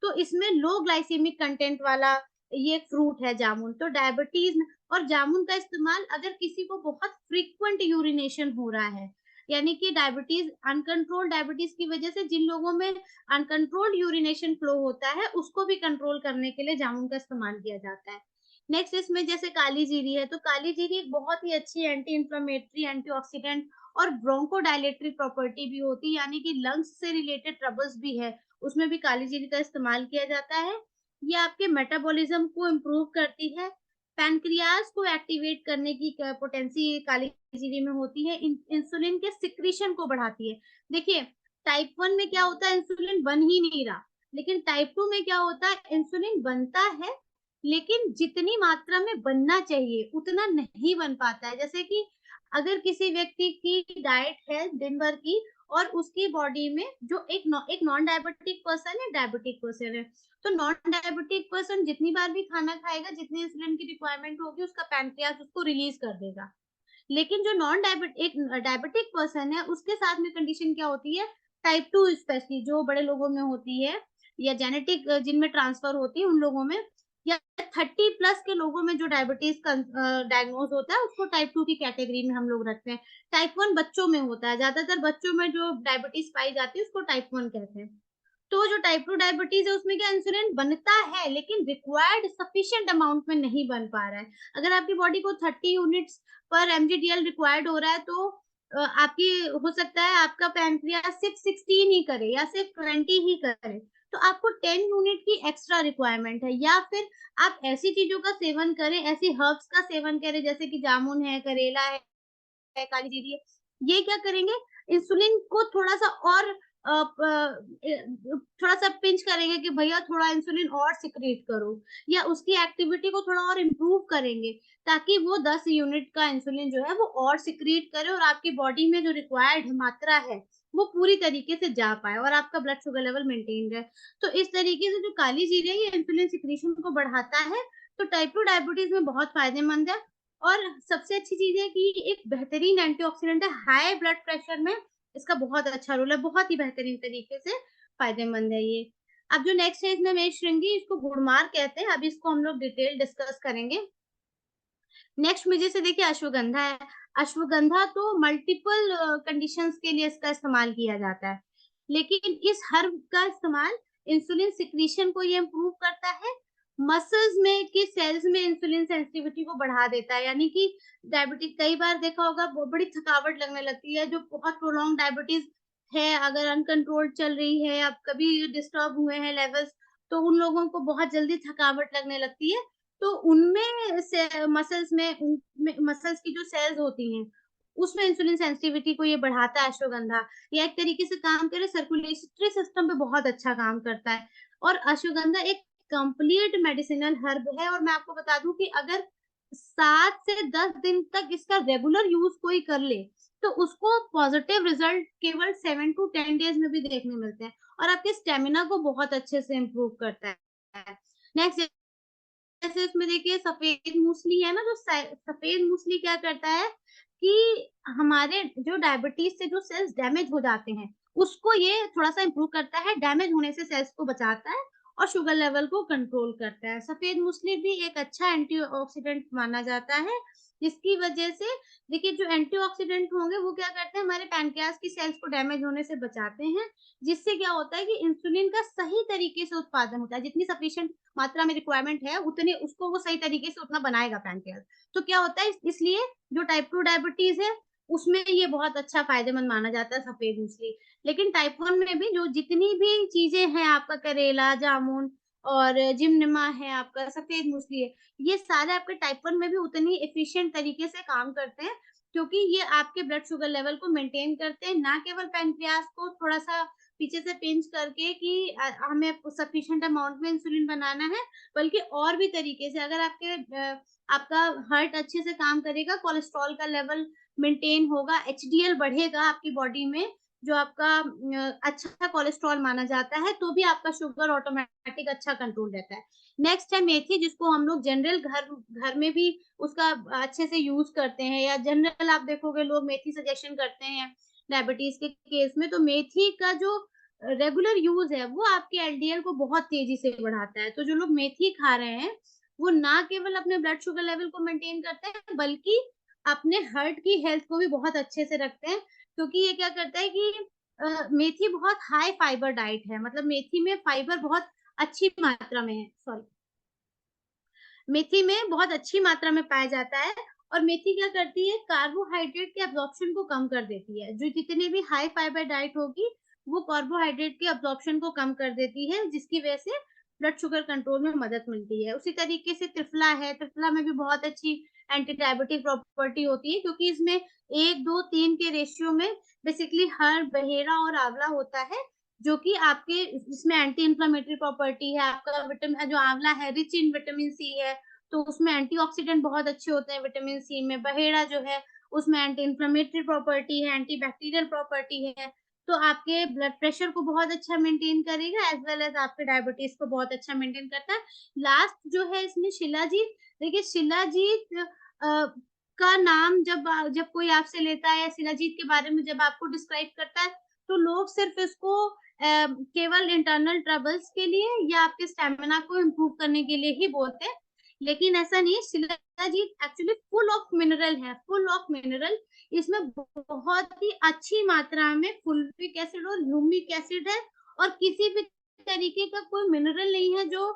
तो इसमें लो ग्लाइसेमिक कंटेंट वाला ये फ्रूट है जामुन। तो डायबिटीज, और जामुन का इस्तेमाल अगर किसी को बहुत फ्रीक्वेंट यूरिनेशन हो रहा है, यानी कि डायबिटीज, अनकंट्रोल्ड डायबिटीज की वजह से जिन लोगों में अनकंट्रोल्ड यूरिनेशन फ्लो होता है, उसको भी कंट्रोल करने के लिए जामुन का इस्तेमाल किया जाता है। नेक्स्ट इसमें जैसे काली जीरी है, तो काली जीरी एक बहुत ही अच्छी एंटी इंफ्लेमेटरी, एंटीऑक्सीडेंट और ब्रोंकोडायलेटरी प्रॉपर्टी भी होती है, यानी कि लंग्स से रिलेटेड ट्रबल्स भी है, उसमें भी काली जीरी का इस्तेमाल किया जाता है। ये आपके मेटाबॉलिज्म को इम्प्रूव करती है। पैनक्रियाज को एक्टिवेट करने की पोटेंसी काली जीरी में होती है। इंसुलिन के सिक्रीशन को बढ़ाती है। देखिए, टाइप 1 में क्या होता है, इंसुलिन बन ही नहीं रहा, लेकिन टाइप 2 में क्या होता है, इंसुलिन बनता है लेकिन जितनी मात्रा में बनना चाहिए उतना नहीं बन पाता है। जैसे कि अगर किसी व्यक्ति की डाइट है दिन भर की और उसकी बॉडी में जो एक नॉन डायबिटिक पर्सन है, डायबिटिक पर्सन है, तो नॉन डायबिटिक पर्सन जितनी बार भी खाना खाएगा, जितनी इंसुलिन की रिक्वायरमेंट होगी उसका पैनक्रियास उसको रिलीज कर देगा। लेकिन जो नॉन डायबिट एक डायबिटिक पर्सन है उसके साथ में कंडीशन क्या होती है, टाइप 2 स्पेशली जो बड़े लोगों में होती है या जेनेटिक जिनमें ट्रांसफर होती है उन लोगों में, या 30 प्लस के लोगों में जो डायबिटीज का डायग्नोज होता है उसको टाइप 2 की कैटेगरी में हम लोग रखते हैं। टाइप 1 बच्चों में होता है, ज्यादातर बच्चों में जो डायबिटीज पाई जाती है उसको टाइप 1 कहते हैं। तो जो टाइप 2 डायबिटीज है उसमें क्या, इंसुलिन बनता है लेकिन रिक्वायर्ड सफिशिएंट अमाउंट में नहीं बन पा रहा है। अगर आपकी बॉडी को 30 यूनिट्स पर एमजीडीएल रिक्वायर्ड हो रहा है तो आपकी, हो सकता है आपका पैनक्रियास सिर्फ 16 ही करे या सिर्फ 20 ही करे, तो आपको 10 यूनिट की एक्स्ट्रा रिक्वायरमेंट है। या फिर आप ऐसी चीजों का सेवन करें, ऐसी हर्ब्स का सेवन करें जैसे कि जामुन है, करेला है, काली जीरी है, ये क्या करेंगे, इंसुलिन को थोड़ा सा और थोड़ा सा पिंच करेंगे कि भैया थोड़ा इंसुलिन और सिक्रीट करो, या उसकी एक्टिविटी को थोड़ा और इम्प्रूव करेंगे ताकि वो 10 यूनिट का इंसुलिन जो है वो और सिक्रीट करे और आपकी बॉडी में जो रिक्वायर्ड मात्रा है वो पूरी तरीके से जा पाए और आपका ब्लड शुगर लेवल मेंटेन रहे। तो इस तरीके से जो काली जीरी है ये इंसुलिन सिक्रीशन को बढ़ाता है, तो टाइप 2 डायबिटीज में बहुत फायदेमंद है। और सबसे अच्छी चीज है कि एक बेहतरीन एंटीऑक्सीडेंट है, हाई ब्लड प्रेशर में इसका बहुत अच्छा रोल है, बहुत ही बेहतरीन तरीके से फायदेमंद है ये। अब जो नेक्स्ट है इसमें मेषरंगी, इसको गुड़मार कहते हैं, अभी इसको हम लोग डिटेल डिस्कस करेंगे। नेक्स्ट में जैसे देखिए अश्वगंधा है, अश्वगंधा तो मल्टीपल कंडीशंस के लिए इसका इस्तेमाल किया जाता है, लेकिन इस हर्ब का इस्तेमाल इंसुलिन सिक्रीशन को ये इम्प्रूव करता है, मसल्स में के सेल्स में इंसुलिन सेंसिटिविटी को बढ़ा देता है, यानी कि डायबिटीज, कई बार देखा होगा बड़ी थकावट लगने लगती है, जो बहुत प्रोलॉन्ग डायबिटीज है, अगर अनकंट्रोल्ड चल रही है, अब कभी डिस्टर्ब हुए हैं लेवल्स, तो उन लोगों को बहुत जल्दी थकावट लगने लगती है। तो उनमें से मसल्स में, उनमें मसल्स की जो सेल्स होती हैं उसमें इंसुलिन सेंसिटिविटी को ये बढ़ाता है अश्वगंधा। या एक तरीके से काम करे सर्कुलेटरी सिस्टम पे बहुत अच्छा काम करता है। और अश्वगंधा एक कंप्लीट मेडिसिनल हर्ब है। और मैं आपको बता दूं कि अगर 7 से 10 दिन तक इसका रेगुलर यूज कोई कर ले तो उसको पॉजिटिव रिजल्ट केवल 7 टू 10 डेज में भी देखने मिलते हैं। और आपके स्टेमिना को बहुत अच्छे से इम्प्रूव करता है। नेक्स्ट, जैसे इसमें देखिए सफेद मूसली है ना, जो सफेद मूसली क्या करता है कि हमारे जो डायबिटीज से जो सेल्स डैमेज हो जाते हैं उसको ये थोड़ा सा इम्प्रूव करता है, डैमेज होने से सेल्स को बचाता है और शुगर लेवल को कंट्रोल करता है। सफेद मूसली भी एक अच्छा एंटीऑक्सीडेंट माना जाता है, जिसकी वजह से देखिए जो एंटीऑक्सीडेंट होंगे वो क्या करते हैं, हमारे पैनक्रियाज की सेल्स को डैमेज होने से बचाते हैं। जिससे क्या होता है कि इंसुलिन का सही तरीके से उत्पादन होता है, जितनी सफिशिएंट मात्रा में रिक्वायरमेंट है उतने उसको वो सही तरीके से उतना बनाएगा पैनक्रियाज। तो क्या होता है, इसलिए जो टाइप 2 डायबिटीज है उसमें ये बहुत अच्छा फायदेमंद माना जाता है सफेद मूसली। लेकिन टाइप 1 में भी जो जितनी भी चीजें हैं, आपका करेला, जामुन और जिमनिमा है, आपका सफेद मूसली है, ये सारे आपके टाइप 1 में भी उतनी एफिशिएंट तरीके से काम करते हैं, क्योंकि ये आपके ब्लड शुगर लेवल को मेंटेन करते हैं, ना केवल पैनक्रियाज को थोड़ा सा पीछे से पिंच करके कि हमें सफिशिएंट अमाउंट में इंसुलिन बनाना है, बल्कि और भी तरीके से अगर आपका हार्ट अच्छे से काम करेगा, कोलेस्ट्रॉल का लेवल मेंटेन होगा, एचडीएल बढ़ेगा आपकी बॉडी में, जो आपका अच्छा कोलेस्ट्रॉल माना जाता है, तो भी आपका शुगर ऑटोमेटिक अच्छा कंट्रोल रहता है। नेक्स्ट है मेथी, जिसको हम लोग जनरल घर घर में भी उसका अच्छे से यूज करते हैं, या जनरल आप देखोगे लोग मेथी सजेशन करते हैं डायबिटीज के केस में। तो मेथी का जो रेगुलर यूज है वो आपके एलडीएल को बहुत तेजी से बढ़ाता है। तो जो लोग मेथी खा रहे हैं वो ना केवल अपने ब्लड शुगर लेवल को मेंटेन करते हैं, बल्कि अपने हार्ट की हेल्थ को भी बहुत अच्छे से रखते हैं, क्योंकि ये क्या करता है कि मेथी बहुत हाई फाइबर डाइट है, मतलब मेथी में फाइबर बहुत अच्छी मात्रा में है, सॉरी, मेथी में बहुत अच्छी मात्रा में पाया जाता है। और मेथी क्या करती है, कार्बोहाइड्रेट के अब्जॉर्प्शन को कम कर देती है। जो जितनी भी हाई फाइबर डाइट होगी वो कार्बोहाइड्रेट के अब्जॉर्प्शन को कम कर देती है, जिसकी वजह से ब्लड शुगर कंट्रोल में मदद मिलती है। उसी तरीके से त्रिफला है, त्रिफला में भी बहुत अच्छी एंटी डायबिटिक प्रॉपर्टी होती है, क्योंकि इसमें 1-2-3 के रेशियो में बेसिकली हर बहेड़ा और आंवला होता है, जो कि आपके इसमें एंटी इंफ्लेमेटरी प्रॉपर्टी है। आपका विटामिन जो आंवला है रिच इन विटामिन सी है, तो उसमें एंटीऑक्सीडेंट बहुत अच्छे होते हैं विटामिन सी में। बहेड़ा जो है उसमें एंटी इंफ्लेमेटरी प्रॉपर्टी है, एंटी बैक्टीरियल प्रॉपर्टी है, तो आपके ब्लड प्रेशर को बहुत अच्छा मेंटेन करेगा, एज वेल एज आपके डायबिटीज को बहुत अच्छा मेंटेन करता है। लास्ट जो है इसमें शिलाजीत। देखिए शिलाजीत का नाम जब कोई आपसे लेता है, या शिलाजीत के बारे में जब आपको डिस्क्राइब करता है, तो लोग सिर्फ इसको केवल इंटरनल ट्रबल्स के लिए या आपके स्टेमिना को इम्प्रूव करने के लिए ही बोलते हैं। लेकिन ऐसा नहीं है, shilajit actually full of mineral है, फुल ऑफ मिनरल। इसमें बहुत ही अच्छी मात्रा में फुल्विक एसिड और ह्यूमिक एसिड है, और किसी भी तरीके का कोई मिनरल नहीं है जो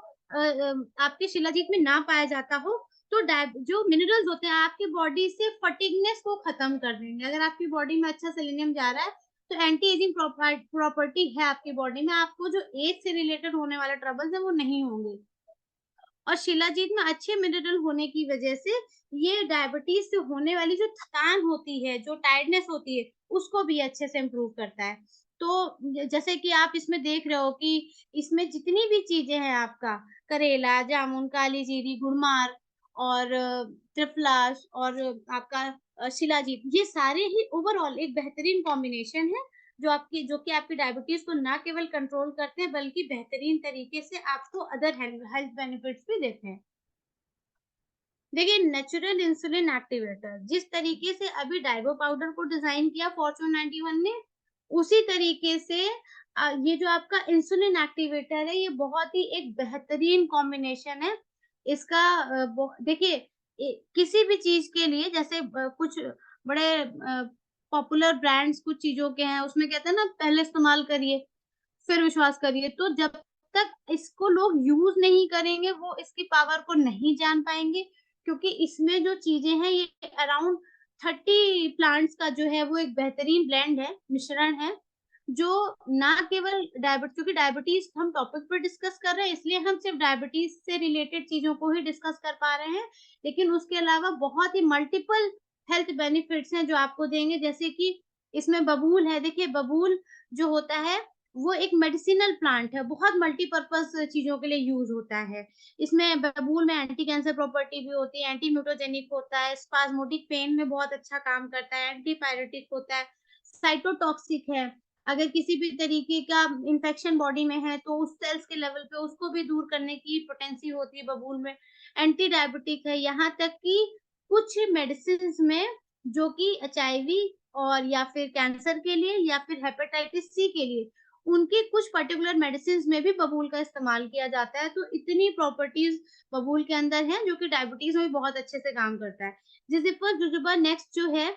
आपके शिलाजीत में ना पाया जाता हो। तो जो मिनरल्स होते हैं आपकी बॉडी से फटीगनेस को खत्म कर देंगे। अगर आपकी बॉडी में अच्छा सेलेनियम जा रहा है तो एंटी एजिंग प्रॉपर्टी है आपकी बॉडी में, आपको जो एज से रिलेटेड होने वाले ट्रबल्स है वो नहीं होंगे। और शिलाजीत में अच्छे मिनरल होने की वजह से ये डायबिटीज से होने वाली जो थकान होती है, जो टायर्डनेस होती है, उसको भी अच्छे से इम्प्रूव करता है। तो जैसे कि आप इसमें देख रहे हो कि इसमें जितनी भी चीजें हैं, आपका करेला, जामुन, काली जीरी, गुड़मार और त्रिफलास और आपका शिलाजीत, ये सारे ही ओवरऑल एक बेहतरीन कॉम्बिनेशन है, जो कि आपकी डायबिटीज को ना केवल कंट्रोल करते हैं, बल्कि बेहतरीन तरीके से आपको अदर हेल्थ बेनिफिट्स भी देते हैं। देखिए नेचुरल इंसुलिन एक्टिवेटर, जिस तरीके से अभी डाइगो पाउडर को डिजाइन किया फॉर्च्यून 91 ने, उसी तरीके से ये जो आपका इंसुलिन एक्टिवेटर है, ये बहुत ही एक बेहतरीन कॉम्बिनेशन है। इसका देखिए किसी भी चीज के लिए, जैसे कुछ बड़े पॉपुलर ब्रांड्स कुछ चीजों के हैं, उसमें कहते हैं ना पहले इस्तेमाल करिए फिर विश्वास करिए। तो जब तक इसको लोग यूज नहीं करेंगे वो इसकी पावर को नहीं जान पाएंगे, क्योंकि इसमें जो चीजें हैं ये अराउंड 30 प्लांट्स का जो है वो एक बेहतरीन ब्लेंड है, मिश्रण है, जो ना केवल क्योंकि डायबिटीज हम टॉपिक पर डिस्कस कर रहे हैं, इसलिए हम सिर्फ डायबिटीज से रिलेटेड चीजों को ही डिस्कस कर पा रहे हैं, लेकिन उसके अलावा बहुत ही मल्टीपल हेल्थ बेनिफिट्स हैं जो आपको देंगे, जैसे कि इसमें बबूल है। देखिए बबूल जो होता है वो एक मेडिसिनल प्लांट है, बहुत मल्टीपर्पज़ चीज़ों के लिए यूज़ होता है। इसमें बबूल में एंटी कैंसर प्रॉपर्टी भी होती है, एंटी म्यूटाजेनिक होता है, स्पाज़मोटिक पेन में बहुत अच्छा काम करता है, एंटी पायरेटिक होता है, साइटोटॉक्सिक है। अगर किसी भी तरीके का इन्फेक्शन बॉडी में है तो उस सेल्स के लेवल पे उसको भी दूर करने की पोटेंसी होती है बबूल में। एंटी डायबिटिक है, यहाँ तक कि कुछ मेडिसिन्स में जो कि एचआईवी और या फिर कैंसर के लिए या फिर हेपेटाइटिस सी के लिए, उनके कुछ पर्टिकुलर मेडिसिन्स में भी बबूल का इस्तेमाल किया जाता है। तो इतनी प्रॉपर्टीज़ बबूल के अंदर हैं जो कि डायबिटीज़ में भी बहुत अच्छे से काम करता है। जिजिफर जुजुबा नेक्स्ट जो है,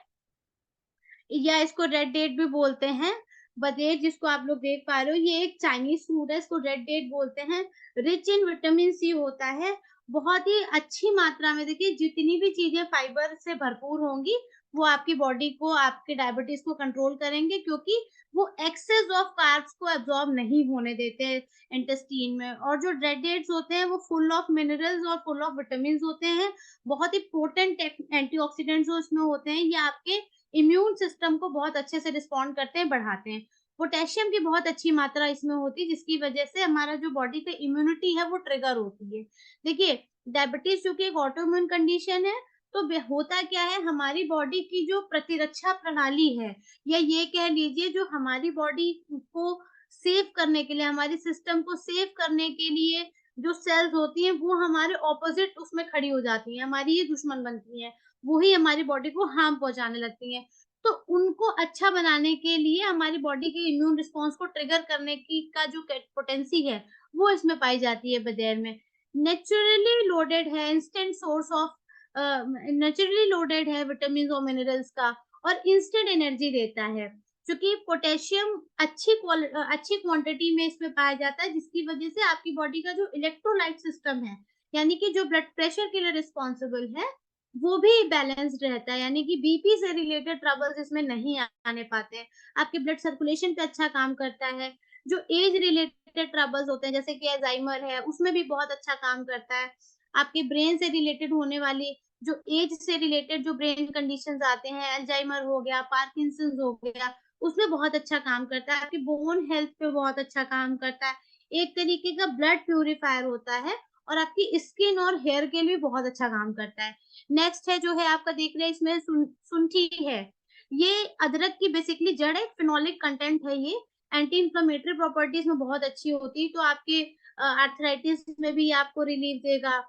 या इसको रेड डेट भी बोलते हैं। बदेर जिसको आप लोग देख पा रहे हो, ये एक चाइनीज़ फूड है, इसको रेड डेट बोलते हैं। रिच इन विटामिन सी होता है, बहुत ही अच्छी मात्रा में। देखिए जितनी भी चीज़ें फाइबर से भरपूर होंगी, वो आपकी बॉडी को, आपके डायबिटीज़ को कंट्रोल करेंगे, क्योंकि वो एक्सेस ऑफ कार्ब्स को एब्ज़ॉर्ब नहीं होने देते इंटेस्टाइन में। और जो रेड डेट्स होते हैं, वो फुल ऑफ मिनरल्स और फुल ऑफ विटामिन्स होते हैं। बहुत ही पोटेंट एंटीऑक्सीडेंट्स जो इसमें होते हैं, ये आपके इम्यून सिस्टम को बहुत अच्छे से रिस्पॉन्ड करते हैं, बढ़ाते हैं। पोटेशियम की बहुत अच्छी मात्रा इसमें होती है, जिसकी वजह से हमारा जो बॉडी का इम्यूनिटी है वो ट्रिगर होती है। देखिए डायबिटीज चूंकि एक ऑटोइम्यून कंडीशन है, तो होता क्या है, हमारी बॉडी की जो प्रतिरक्षा प्रणाली है, या ये कह लीजिए जो हमारी बॉडी को सेव करने के लिए, हमारे सिस्टम को सेव करने के लिए जो सेल्स होती हैं, वो हमारे ऑपोजिट उसमें खड़ी हो जाती हैं, हमारी ये दुश्मन बनती हैं। वो ही हमारी बॉडी को हार्म पहुँचाने लगती हैं। तो उनको अच्छा बनाने के लिए हमारी बॉडी के इम्यून रिस्पॉन्स को ट्रिगर करने की का जो पोटेंसी है, वो इसमें पाई जाती है बदेर में। नेचुरली लोडेड है, instant source of naturally loaded है विटामिन्स और मिनरल्स का, और इंस्टेंट एनर्जी देता है। क्योंकि पोटेशियम अच्छी क्वांटिटी में इसमें पाया जाता है, जिसकी वजह से आपकी बॉडी का जो इलेक्ट्रोलाइट सिस्टम है, यानी कि जो ब्लड प्रेशर के लिए रिस्पॉन्सिबल है, वो भी बैलेंस्ड रहता है, यानी कि बीपी से रिलेटेड ट्रबल्स इसमें नहीं आने पाते हैं। आपके ब्लड सर्कुलेशन पे अच्छा काम करता है। जो एज रिलेटेड ट्रबल्स होते हैं, जैसे कि अल्जाइमर है, उसमें भी बहुत अच्छा काम करता है। आपके ब्रेन से रिलेटेड होने वाली जो एज से रिलेटेड जो ब्रेन कंडीशंस आते हैं, अल्जाइमर हो गया, पार्किंसंस हो गया, उसमें बहुत अच्छा काम करता है। आपकी बोन हेल्थ पे बहुत अच्छा काम करता है। एक तरीके का ब्लड प्यूरीफायर होता है, और आपकी स्किन और हेयर के लिए बहुत अच्छा काम करता है। नेक्स्ट है जो है आपका, देख रहे हैं इसमें सुंठी है। ये अदरक की बेसिकली जड़ है, फेनोलिक कंटेंट है ये। एंटी इन्फ्लेमेटरी प्रॉपर्टीज में बहुत अच्छी होती है, तो आपके आर्थराइटिस में भी आपको रिलीफ देगा।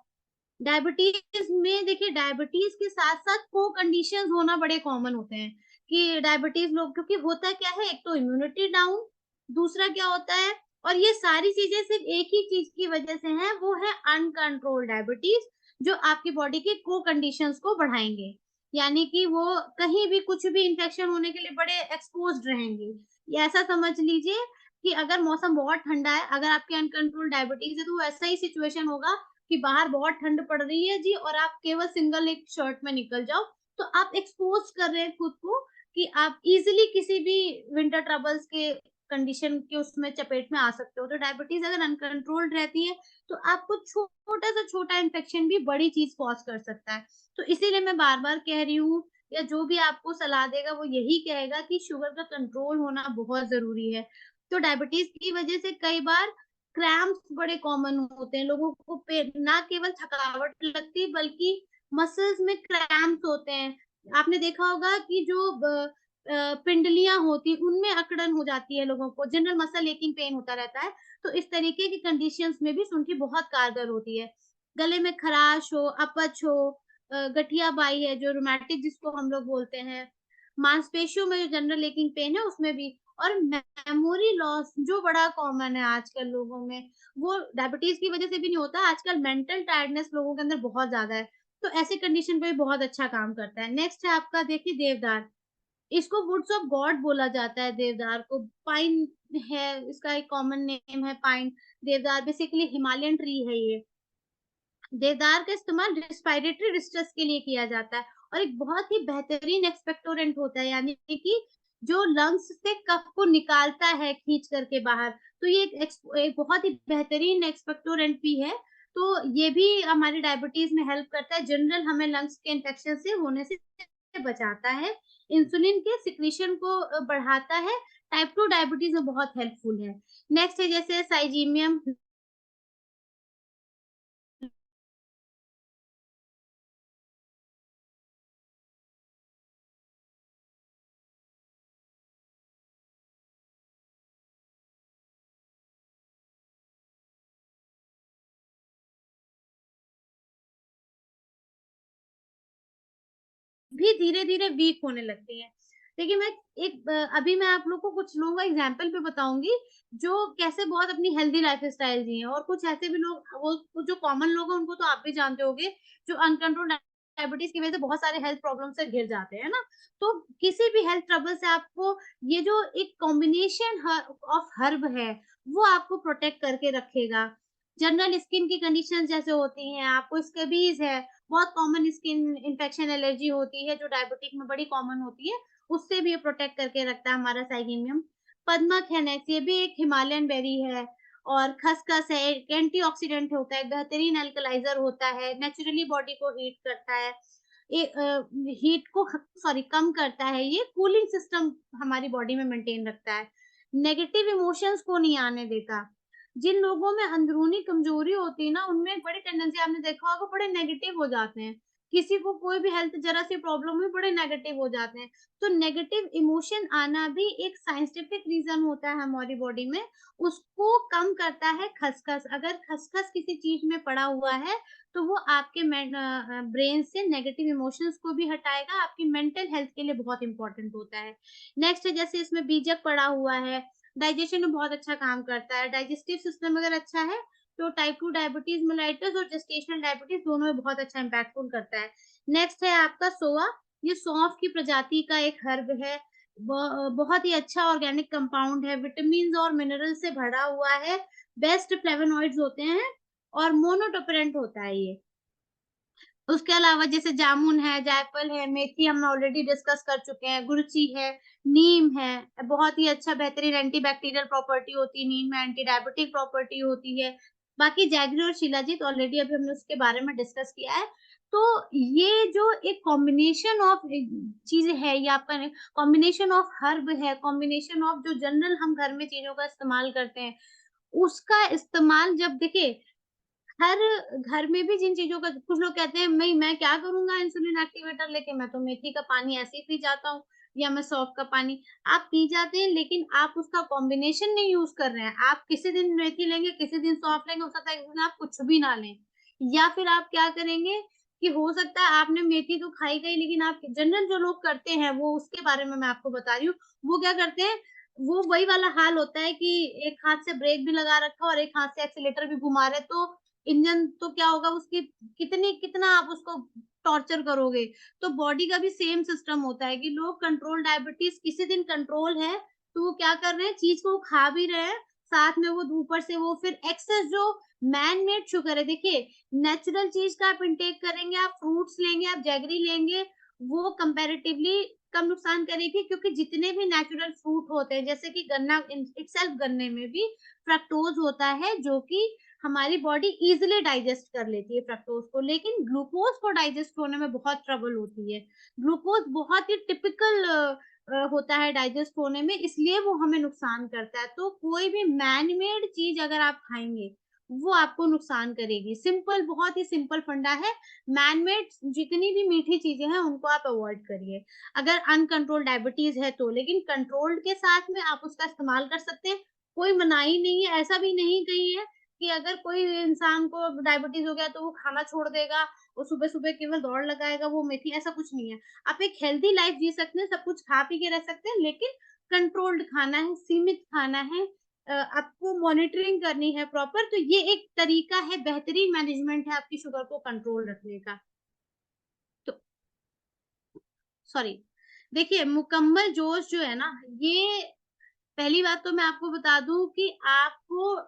डायबिटीज में देखिए, डायबिटीज के साथ-साथ को कंडीशंस होना बड़े कॉमन होते हैं, कि डायबिटीज लोग, क्योंकि होता क्या है, एक तो इम्यूनिटी डाउन, दूसरा क्या होता है, और ये सारी चीजें सिर्फ एक ही चीज की वजह से हैं, वो है अनकंट्रोल्ड डायबिटीज, जो आपकी बॉडी के को कंडीशंस को बढ़ाएंगे। यानी कि वो कहीं भी कुछ भी इंफेक्शन होने के लिए बड़े एक्सपोज्ड रहेंगे। ये ऐसा समझ लीजिए कि अगर मौसम बहुत ठंडा है, अगर आपके अनकंट्रोल्ड डायबिटीज है, तो ऐसा ही सिचुएशन होगा कि बाहर बहुत ठंड पड़ रही है जी, और आप केवल सिंगल एक शर्ट में निकल जाओ, तो आप एक्सपोज कर रहे हैं खुद को कि आप इजीली किसी भी विंटर ट्रबल्स के कंडीशन के उसमें चपेट में आ सकते हो। तो डायबिटीज अगर अनकंट्रोल्ड रहती है, तो आपको छोटा से छोटा इन्फेक्शन भी बड़ी चीज कॉज कर सकता है। तो इसीलिए मैं बार बार कह रही हूँ, या जो भी आपको सलाह देगा वो यही कहेगा कि शुगर का कंट्रोल होना बहुत जरूरी है। तो डायबिटीज की वजह से कई बार क्रैम्प्स बड़े कॉमन होते हैं, लोगों को पे ना केवल थकावट लगती, बल्कि मसल्स में क्रैम्प्स होते हैं। आपने देखा होगा कि जो पिंडलियाँ होती, उनमें अकड़न हो जाती है लोगों को, जनरल मसल एकिंग पेन होता रहता है। तो इस तरीके की कंडीशंस में भी शुंठी बहुत कारगर होती है। गले में खराश हो, अपच हो, गठिया बाई है जो रूमेटिक जिसको हम लोग बोलते हैं, मांसपेशियों में जो जनरल एकिंग पेन है उसमें भी, और मेमोरी लॉस जो बड़ा कॉमन है आजकल लोगों में, वो डायबिटीज की वजह से भी नहीं होता, आजकल मेंटल टायर्डनेस लोगों के अंदर बहुत ज्यादा है। तो ऐसे कंडीशन पे भी बहुत अच्छा काम करता है। नेक्स्ट है आपका, देखिए देवदार। इसको वुड्स ऑफ गॉड बोला जाता है देवदार को। पाइन है, इसका एक कॉमन नेम है पाइन। देवदार बेसिकली हिमालयन ट्री है ये। देवदार का इस्तेमाल रेस्पिरेटरी डिस्ट्रेस के लिए किया जाता है, और एक बहुत ही बेहतरीन एक्सपेक्टोरेंट होता है, यानी कि जो लंग्स से कफ को निकालता है खींच करके बाहर। तो ये एक बहुत ही बेहतरीन एक्सपेक्टोरेंट भी है। तो ये भी हमारी डायबिटीज में हेल्प करता है, जनरल हमें लंग्स के इन्फेक्शन से होने से बचाता है, इंसुलिन के सिक्रीशन को बढ़ाता है, टाइप 2 डायबिटीज में बहुत हेल्पफुल है। नेक्स्ट है जैसे साइजीमियम, भी धीरे-धीरे वीक होने लगती हैं। देखिए मैं अभी मैं आप लोग को कुछ लोगों का एग्ज़ाम्पल पे बताऊँगी, जो कैसे बहुत अपनी हेल्दी लाइफ़स्टाइल जी हैं, और कुछ ऐसे भी लोग वो जो कॉमन लोग हैं उनको तो आप भी जानते होंगे, जो अनकंट्रोल्ड डायबिटीज़ की वज़ह से बहुत सारे हेल्थ प्रॉब्लम से घिर जाते हैं, है ना? तो किसी भी हेल्थ ट्रबल से आपको ये जो एक कॉम्बिनेशन ऑफ हर्ब है, वो आपको प्रोटेक्ट करके रखेगा। जनरल स्किन की कंडीशंस जैसे होती हैं, आपको स्कैबीज़ है, बहुत कॉमन स्किन इन्फेक्शन एलर्जी होती है जो डायबिटिक में बड़ी कॉमन होती है, उससे भी ये प्रोटेक्ट करके रखता है हमारा साइगेमियम। पद्माखेनेक्स ये भी एक हिमालयन बेरी है, और खसखस है, एक एंटीऑक्सीडेंट होता है, बेहतरीन अल्कलाइजर होता है, नेचुरली बॉडी को हीट करता है। हीट को सॉरी कम करता है, ये कूलिंग सिस्टम हमारी बॉडी में मेंटेन रखता है। नेगेटिव इमोशंस को नहीं आने देता। जिन लोगों में अंदरूनी कमजोरी होती है ना, उनमें एक बड़ी टेंडेंसी आपने देखा होगा, बड़े नेगेटिव हो जाते हैं। किसी को कोई भी हेल्थ जरा सी प्रॉब्लम हुई, बड़े नेगेटिव हो जाते हैं। तो नेगेटिव इमोशन आना भी एक साइंटिफिक रीजन होता है हमारी बॉडी में, उसको कम करता है खसखस। अगर खसखस किसी चीज में पड़ा हुआ है, तो वो आपके ब्रेन से नेगेटिव इमोशंस को भी हटाएगा, आपकी मेंटल हेल्थ के लिए बहुत इंपॉर्टेंट होता है। नेक्स्ट है जैसे इसमें बीजक पड़ा हुआ है, डाइजेशन में बहुत अच्छा काम करता है। डाइजेस्टिव सिस्टम अगर अच्छा है, तो टाइप 2 डायबिटीज मेलाइटस और जेस्टेशनल डायबिटीज दोनों में बहुत अच्छा इम्पैक्टफुल करता है। नेक्स्ट है आपका सोआ, ये सौंफ की प्रजाति का एक हर्ब है। बहुत ही अच्छा ऑर्गेनिक कंपाउंड है, विटामिन और मिनरल से भरा हुआ है, बेस्ट फ्लेवोनॉइड्स होते हैं, और मोनोटोपरेंट होता है ये। उसके अलावा जैसे जामुन है, जायफल है, मेथी हम ऑलरेडी डिस्कस कर चुके हैं, गुड़ची है, नीम है, बहुत ही अच्छा बेहतरीन एंटीबैक्टीरियल प्रॉपर्टी होती है नीम में, एंटी डायबिटिक प्रॉपर्टी होती है। बाकी जैगरी और शिलाजीत ऑलरेडी अभी हमने उसके बारे में डिस्कस किया है। तो ये जो एक कॉम्बिनेशन ऑफ चीज़ें है, ये आपका कॉम्बिनेशन ऑफ हर्ब है, कॉम्बिनेशन ऑफ जो जनरल हम घर में चीज़ों का इस्तेमाल करते हैं, उसका इस्तेमाल जब देखिए हर घर में भी जिन चीज़ों का कुछ लोग कहते हैं मैं क्या करूँगा इंसुलिन एक्टिवेटर लेके, मैं तो मेथी का पानी ऐसे ही पी जाता हूँ, या मैं सौंफ का पानी। आप पी जाते हैं, लेकिन आप उसका कॉम्बिनेशन नहीं यूज़ कर रहे हैं। आप किसी दिन मेथी लेंगे, किसी दिन सौंफ लेंगे, हो सकता है एक दिन आप कुछ भी ना लें। या फिर आप क्या करेंगे कि हो सकता है आपने मेथी तो खाई गई, लेकिन आप जनरल जो लोग करते हैं, वो उसके बारे में मैं आपको बता रही हूँ। वो क्या करते हैं, वो वही वाला हाल होता है कि एक हाथ से ब्रेक भी लगा रखा है और एक हाथ से एक्सीलेटर भी घुमा रहे, तो इंजन तो क्या होगा, उसकी कितना आप उसको टॉर्चर करोगे। तो बॉडी का भी सेम सिस्टम होता है कि लोग कंट्रोल डायबिटीज किसी दिन कंट्रोल है, तो वो क्या कर रहे हैं, चीज को वो खा भी रहे हैं, साथ में वो ऊपर से वो फिर एक्सेस जो मैन मेड शुगर है, देखिए नेचुरल चीज का आप इंटेक करेंगे, आप फ्रूट्स लेंगे, आप जैगरी लेंगे, वो कंपैरेटिवली कम नुकसान करेगी, क्योंकि जितने भी नेचुरल फ्रूट होते हैं, जैसे कि गन्ना इटसेल्फ, गन्ने में भी फ्रक्टोज होता है, जो कि हमारी बॉडी इजीली डाइजेस्ट कर लेती है फ्रक्टोज को, लेकिन ग्लूकोज को डाइजेस्ट होने में बहुत ट्रबल होती है। ग्लूकोज बहुत ही टिपिकल होता है डाइजेस्ट होने में, इसलिए वो हमें नुकसान करता है। तो कोई भी मैन मेड चीज अगर आप खाएंगे, वो आपको नुकसान करेगी। सिंपल, बहुत ही सिंपल फंडा है। मैन मेड जितनी भी मीठी चीजें हैं, उनको आप अवॉइड करिए अगर अनकंट्रोल्ड डायबिटीज है तो, लेकिन कंट्रोल्ड के साथ में आप उसका इस्तेमाल कर सकते हैं। कोई मनाही नहीं है, ऐसा भी नहीं कही है कि अगर कोई इंसान को डायबिटीज हो गया तो वो खाना छोड़ देगा, वो सुबह-सुबह केवल दौड़ लगाएगा, वो मेथी, ऐसा कुछ नहीं है। आप एक हेल्दी लाइफ जी सकते हैं, सब कुछ खा पी के रह सकते हैं, लेकिन कंट्रोल्ड खाना है, सीमित खाना है, आपको मॉनिटरिंग करनी है प्रॉपर, तो ये एक तरीका है, बेहतरीन मैनेजमेंट है आपकी शुगर को कंट्रोल रखने का। तो सॉरी, देखिए मुकम्मल जोश जो है ना, ये पहली बात तो मैं आपको बता दूँ कि आपको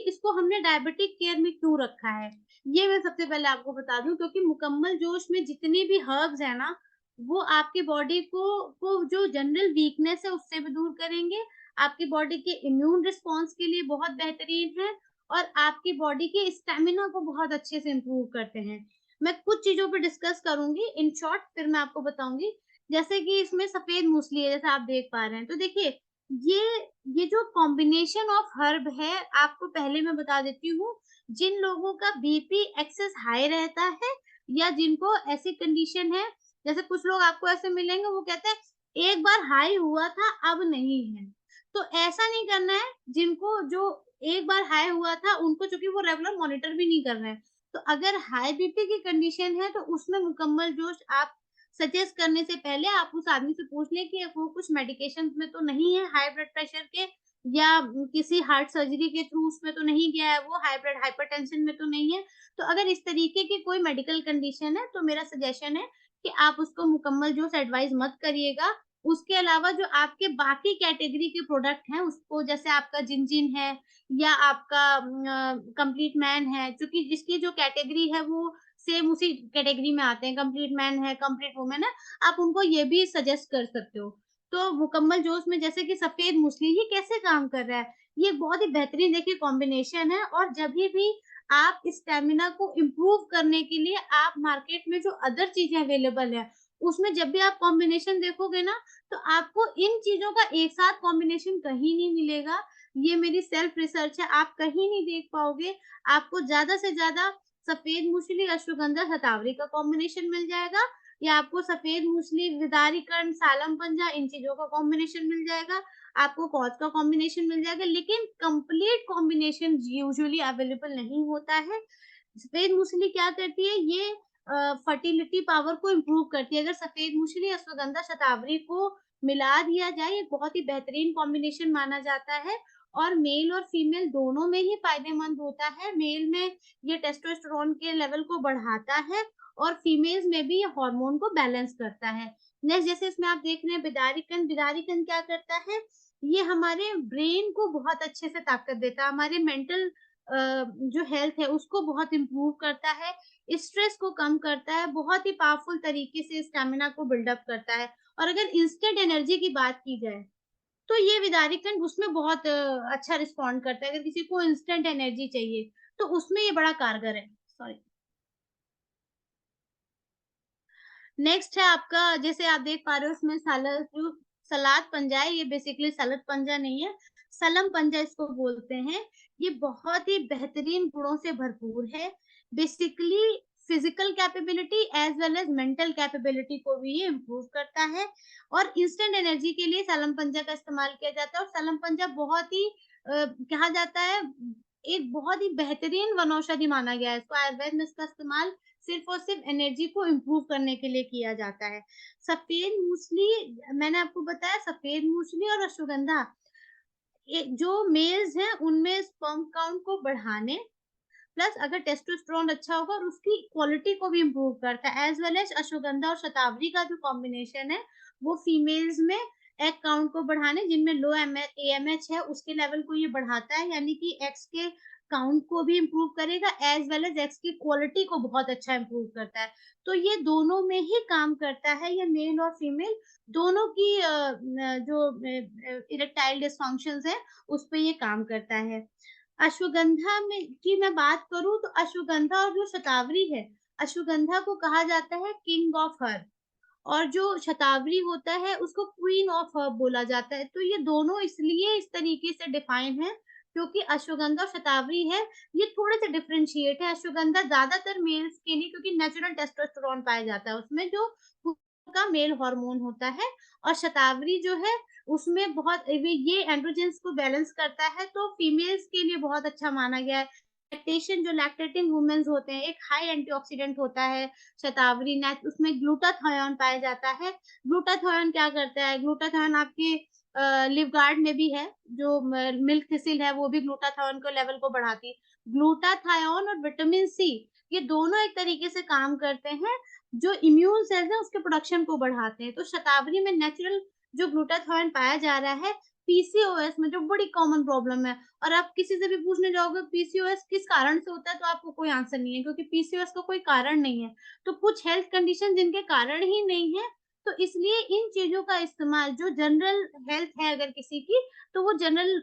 इसको हमने डायबिटिक केयर में क्यों रखा है, ये मैं सबसे पहले आपको बता दूँ, क्योंकि मुकम्मल जोश में जितनी भी हर्ब्स हैं ना, वो आपकी बॉडी को जो जनरल वीकनेस है उससे भी दूर करेंगे, आपकी बॉडी के इम्यून रिस्पॉन्स के लिए बहुत बेहतरीन है, और आपकी बॉडी के स्टैमिना को बहुत अच्छे से इम्प्रूव करते हैं। मैं कुछ चीज़ों पे डिस्कस करूँगी इन शॉर्ट, फिर मैं आपको बताऊँगी। जैसे कि इसमें सफ़ेद मूसली है, जैसे आप देख पा रहे हैं। तो देखिए, ये ये जो कॉम्बिनेशन ऑफ हर्ब है, आपको पहले मैं बता देती हूँ, जिन लोगों का बीपी एक्सेस हाई रहता है या जिनको ऐसी कंडीशन है, जैसे कुछ लोग आपको ऐसे मिलेंगे, वो कहते हैं, "एक बार हाई हुआ था, अब नहीं है।" तो ऐसा नहीं करना है, जिनको जो एक बार हाई हुआ था, उनको चूँकि वो रेगुलर मॉनिटर भी नहीं कर रहे हैं। तो अगर हाई बीपी की कंडीशन है, तो उसमें मुकम्मल जोश आप सजेस्ट करने से पहले आप उस आदमी से पूछ लें कि वो कुछ मेडिकेशंस में तो नहीं है हाई ब्लड प्रेशर के, या किसी हार्ट सर्जरी के थ्रू उसमें तो नहीं गया है वो, हाई ब्लड हाइपरटेंशन में तो नहीं है। तो अगर इस तरीके की कोई मेडिकल कंडीशन है, तो मेरा सजेशन है कि आप उसको मुकम्मल जोश एडवाइस मत करिएगा। उसके अलावा जो आपके बाकी कैटेगरी के प्रोडक्ट हैं, उसको, जैसे आपका जिंजिन है या आपका कंप्लीट मैन है, क्योंकि जिसकी जो कैटेगरी है वो सेम उसी कैटेगरी में आते हैं, कंप्लीट मैन है, कंप्लीट वुमन है, आप उनको ये भी सजेस्ट कर सकते हो। तो मुकम्मल जोश में जैसे कि सफ़ेद मूसली ये कैसे काम कर रहा है? ये बहुत ही बेहतरीन देखिए कॉम्बिनेशन है, और जभी भी आप स्टैमिना को इम्प्रूव करने के लिए आप मार्केट में जो अदर चीज़ें अवेलेबल है, उसमें जब भी आप कॉम्बिनेशन देखोगे ना, तो आपको इन चीज़ों का एक साथ कॉम्बिनेशन कहीं नहीं मिलेगा। ये मेरी सेल्फ रिसर्च है, आप कहीं नहीं देख पाओगे। आपको ज़्यादा से ज़्यादा सफ़ेद मूसली, अश्वगंधा, शतावरी का कॉम्बिनेशन मिल जाएगा, या आपको सफ़ेद मूसली, विदारीकरण, सालम पंजा, इन चीज़ों का कॉम्बिनेशन मिल जाएगा। आपको कॉज का कॉम्बिनेशन मिल जाएगा, लेकिन कंप्लीट कॉम्बिनेशन यूजुअली अवेलेबल नहीं होता है। सफ़ेद मूसली क्या करती है, ये फर्टिलिटी पावर को इम्प्रूव करती है। अगर सफ़ेद मूसली, अश्वगंधा, शतावरी को मिला दिया जाए, ये बहुत ही बेहतरीन कॉम्बिनेशन माना जाता है, और मेल और फीमेल दोनों में ही फ़ायदेमंद होता है। मेल में ये टेस्टोस्टेरोन के लेवल को बढ़ाता है, और फीमेल्स में भी ये हार्मोन को बैलेंस करता है। नेक्स्ट, जैसे इसमें आप देख रहे हैं बिदारीकन, बिदारीकन क्या करता है? ये हमारे ब्रेन को बहुत अच्छे से ताकत देता है, हमारे मेंटल जो हेल्थ है उसको बहुत इम्प्रूव करता है, स्ट्रेस को कम करता है, बहुत ही पावरफुल तरीके से स्टैमिना को बिल्डअप करता है। और अगर इंस्टेंट एनर्जी की बात की जाए, तो ये विदारीकन उसमें बहुत अच्छा रिस्पॉन्ड करता है। अगर किसी को इंस्टेंट एनर्जी चाहिए, तो उसमें ये बड़ा कारगर है। सॉरी। नेक्स्ट है आपका, जैसे आप देख पा रहे हो इसमें जो सलाद पंजा है, ये बेसिकली सलाद पंजा नहीं है, सलम पंजा इसको बोलते हैं। ये बहुत ही बेहतरीन गुणों से भरपूर है। Basically physical capability as well as mental capability को भी ये इम्प्रूव करता है, और इंस्टेंट एनर्जी के लिए सलम पंजा का इस्तेमाल किया जाता है, और सलम पंजा बहुत ही कहा जाता है, एक बहुत ही बेहतरीन वनौषधि माना गया है। इसको आयुर्वेद में इसका इस्तेमाल सिर्फ़ और सिर्फ़ एनर्जी को इम्प्रूव करने के लिए किया जाता है। सफ़ेद मूसली, मैंने आपको बताया, सफ़ेद मूसली और अश्वगंधा, जो मेल्स हैं उनमें स्पर्म काउंट को बढ़ाने, प्लस अगर टेस्टोस्टेरोन अच्छा होगा, और उसकी क्वालिटी को भी इम्प्रूव करता है, एज़ वेल एज़ अश्वगंधा और शतावरी का जो कॉम्बिनेशन है, वो फीमेल्स में एग काउंट को बढ़ाने, जिनमें लो एएमएच है, उसके लेवल को ये बढ़ाता है, यानी कि एग्स के काउंट को भी इम्प्रूव करेगा, एज़ वेल एज़ एग्स की क्वालिटी को बहुत अच्छा इम्प्रूव करता है। तो ये दोनों में ही काम करता है, ये मेल और फीमेल दोनों की जो इरेक्टाइल डिसफंक्शंस हैं, उस पे ये काम करता है। अश्वगंधा में की मैं बात करूँ, तो अश्वगंधा और जो शतावरी है, अश्वगंधा को कहा जाता है किंग ऑफ हर्ब, और जो शतावरी होता है उसको क्वीन ऑफ हर्ब बोला जाता है। तो ये दोनों इसलिए इस तरीके से डिफाइन है, क्योंकि अश्वगंधा और शतावरी है, ये थोड़े से डिफरेंशिएट है। अश्वगंधा ज्यादातर मेल्स के लिए, क्योंकि नेचुरल टेस्टोस्टेरोन पाया जाता है उसमें, जो का मेल हार्मोन होता है, और शतावरी जो है उसमें बहुत ये एंड्रोजेंस को बैलेंस करता है, तो फीमेल्स के लिए बहुत अच्छा माना गया है। लैक्टेशन, जो लैक्टेटिंग वुमेन्स होते हैं, एक हाई एंटीऑक्सीडेंट होता है शतावरी, नेट उसमें ग्लूटाथायोन पाया जाता है। ग्लूटाथायोन क्या करता है? ग्लूटाथायोन आपके लिवगार्ड में भी है, जो मिल्क थिसिल है, वो भी ग्लूटाथायोन को लेवल को बढ़ाती है। ग्लूटाथायोन और विटामिन सी, ये दोनों एक तरीके से काम करते हैं, जो इम्यून सेल्स हैं उसके प्रोडक्शन को बढ़ाते हैं। तो शतावरी में नेचुरल जो ग्लूटाथायोन पाया जा रहा है, पीसीओएस में जो बड़ी कॉमन प्रॉब्लम है, और आप किसी से भी पूछने जाओगे पीसीओएस किस कारण से होता है, तो आपको कोई आंसर नहीं है, क्योंकि पीसीओएस का कोई कारण नहीं है। तो कुछ हेल्थ कंडीशन जिनके कारण ही नहीं है, तो इसलिए इन चीज़ों का इस्तेमाल, जो जनरल हेल्थ है अगर किसी की, तो वो जनरल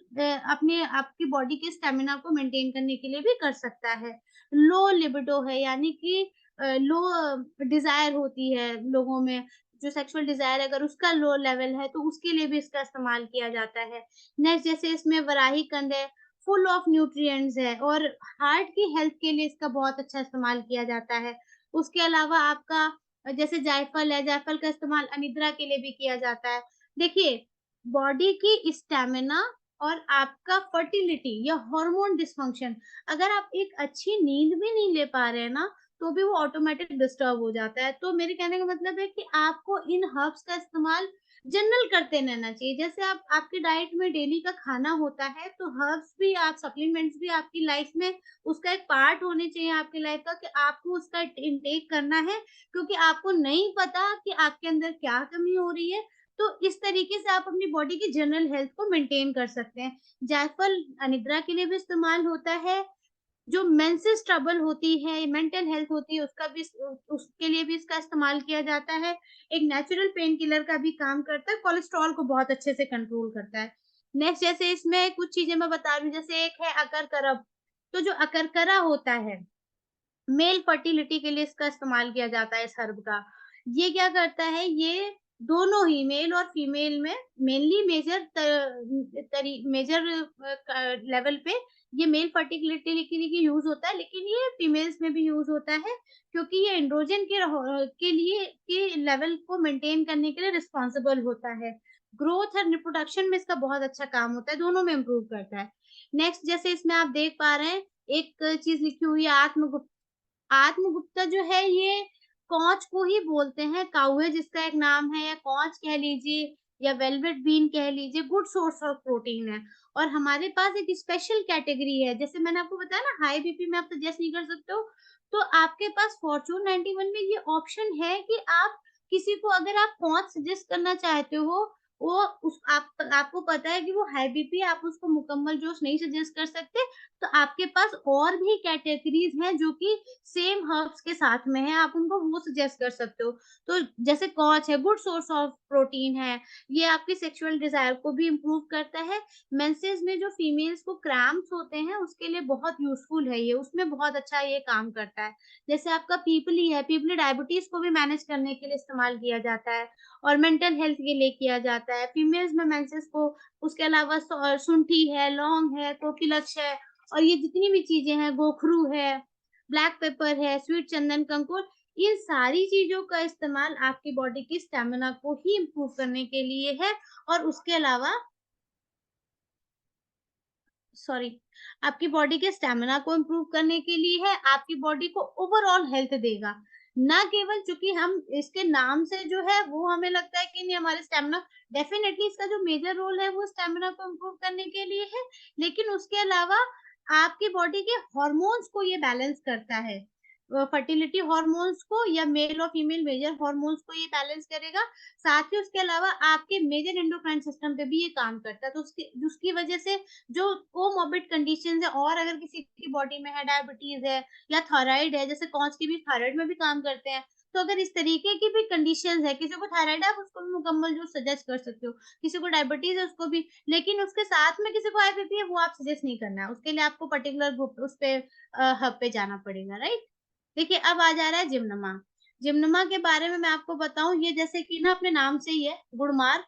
अपने आपकी बॉडी के स्टैमिना को मेंटेन करने के लिए भी कर सकता है। लो लिबिडो है, यानी कि लो डिज़ायर होती है लोगों में, जो सेक्सुअल डिज़ायर अगर उसका लो लेवल है तो उसके लिए भी इसका इस्तेमाल किया जाता है। नेक्स्ट जैसे इसमें वराही कंद है, फुल ऑफ न्यूट्रिएंट्स है और हार्ट की हेल्थ के लिए इसका बहुत अच्छा इस्तेमाल किया जाता है। उसके अलावा आपका जैसे जायफल है, जायफल का इस्तेमाल अनिद्रा के लिए भी किया जाता है। देखिए, बॉडी की स्टैमिना और आपका फर्टिलिटी या हार्मोन डिसफंक्शन, अगर आप एक अच्छी नींद भी नहीं ले पा रहे हैं ना, तो भी वो ऑटोमेटिक डिस्टर्ब हो जाता है। तो मेरे कहने का मतलब है कि आपको इन हर्ब्स का इस्तेमाल जनरल करते रहना चाहिए। जैसे आप आपकी डाइट में डेली का खाना होता है, तो हर्ब्स भी आप सप्लीमेंट्स भी आपकी लाइफ में उसका एक पार्ट होने चाहिए आपकी लाइफ का कि आपको उसका इनटेक करना है, क्योंकि आपको नहीं पता कि आपके अंदर क्या कमी हो रही है। तो इस तरीके से आप अपनी बॉडी की जनरल हेल्थ को मेंटेन कर सकते हैं। जायफल अनिद्रा के लिए भी इस्तेमाल होता है, जो मेंसेस ट्रबल होती है, मेंटल हेल्थ होती है, उसका भी उसके लिए भी इसका इस्तेमाल किया जाता है। एक नेचुरल पेन किलर का भी काम करता है, कोलेस्ट्रॉल को बहुत अच्छे से कंट्रोल करता है। नेक्स्ट जैसे इसमें कुछ चीज़ें मैं बता रही हूँ, जैसे एक है अकरकरब, तो जो अकरकरा होता है, मेल फर्टिलिटी के लिए इसका इस्तेमाल किया जाता है इस हर्ब का। ये क्या करता है, ये दोनों ही मेल और फीमेल में मेनली मेजर लेवल पे ये मेल फर्टिलिटी के लिए यूज़ होता है, लेकिन ये फीमेल्स में भी यूज़ होता है, क्योंकि ये एंड्रोजन के लिए के लेवल को मेंटेन करने के लिए रिस्पॉन्सिबल होता है। ग्रोथ और रिप्रोडक्शन में इसका बहुत अच्छा काम होता है, दोनों में इम्प्रूव करता है। नेक्स्ट जैसे इसमें आप देख पा रहे हैं, एक चीज़ लिखी हुई है आत्मगुप्ता जो है ये कॉच को ही बोलते हैं, काउए जिसका एक नाम है, या कॉच कह लीजिए या वेलवेट बीन कह लीजिए, गुड सोर्स ऑफ प्रोटीन है। और हमारे पास एक स्पेशल कैटेगरी है, जैसे मैंने आपको बताया ना हाई बीपी में आप सजेस्ट नहीं कर सकते हो, तो आपके पास फॉर्च्यून 91 में ये ऑप्शन है कि आप किसी को अगर आप कॉच सजेस्ट करना चाहते हो, वो उस आपको पता है कि वो हाई बीपी है, आप उसको मुकम्मल डोज़ नहीं सजेस्ट कर सकते, तो आपके पास और भी कैटेगरीज़ हैं जो कि सेम हर्ब्स के साथ में है, आप उनको वो सजेस्ट कर सकते हो। तो जैसे कॉच है, गुड सोर्स ऑफ प्रोटीन है, ये आपकी सेक्सुअल डिज़ायर को भी इम्प्रूव करता है। मेंसेस में जो फीमेल्स को क्रैम्प्स होते हैं, उसके लिए बहुत यूज़फुल है ये, उसमें बहुत अच्छा ये काम करता है। जैसे आपका पीपली है, पीपली डायबिटीज़ को भी मैनेज करने के लिए इस्तेमाल किया जाता है और मेंटल हेल्थ के लिए किया जाता है। फीमेल्स में मेंसेस को उसके अलावा शुंठी है, लौंग है, कोकिलक्ष है और ये जितनी भी चीज़ें हैं, गोखरू है, ब्लैक पेपर है, स्वीट चंदन, कंकुर, इन सारी चीज़ों का इस्तेमाल आपकी बॉडी की स्टैमिना को ही इम्प्रूव करने के लिए है और उसके अलावा सॉरी, आपकी बॉडी के स्टैमिना को इम्प्रूव करने के लिए है, आपकी बॉडी को ओवरऑल हेल्थ देगा। ना केवल चूँकि हम इसके नाम से जो है वो हमें लगता है कि नहीं हमारे स्टैमिना, डेफिनिटली इसका जो मेजर रोल है वो स्टैमिना को इम्प्रूव करने के लिए है, लेकिन उसके अलावा आपकी बॉडी के हार्मोन्स को ये बैलेंस करता है। फर्टिलिटी हार्मोन्स को या मेल और फीमेल मेजर हार्मोन्स को ये बैलेंस करेगा। साथ ही उसके अलावा आपके मेजर एंडोक्राइन सिस्टम पे भी ये काम करता है। तो उसकी उसकी वजह से जो कोमॉर्बिड कंडीशंस है और अगर किसी की बॉडी में है, डायबिटीज है या थायराइड है, जैसे कॉच की भी थायराइड में भी काम करते हैं, तो अगर इस तरीके की भी कंडीशंस है, किसी को थायराइड है आप उसको भी मुकम्मल जो सजेस्ट कर सकते हो, किसी को डायबिटीज है उसको भी, लेकिन उसके साथ में किसी को आईबीपी है वो आप सजेस्ट नहीं करना है, उसके लिए आपको पर्टिकुलर ग्रुप उस पे हब पे जाना पड़ेगा, राइट। देखिए अब आ जा रहा है जिमनमा। जिमनमा के बारे में मैं आपको बताऊं, ये जैसे कि ना अपने नाम से ही है गुड़मार,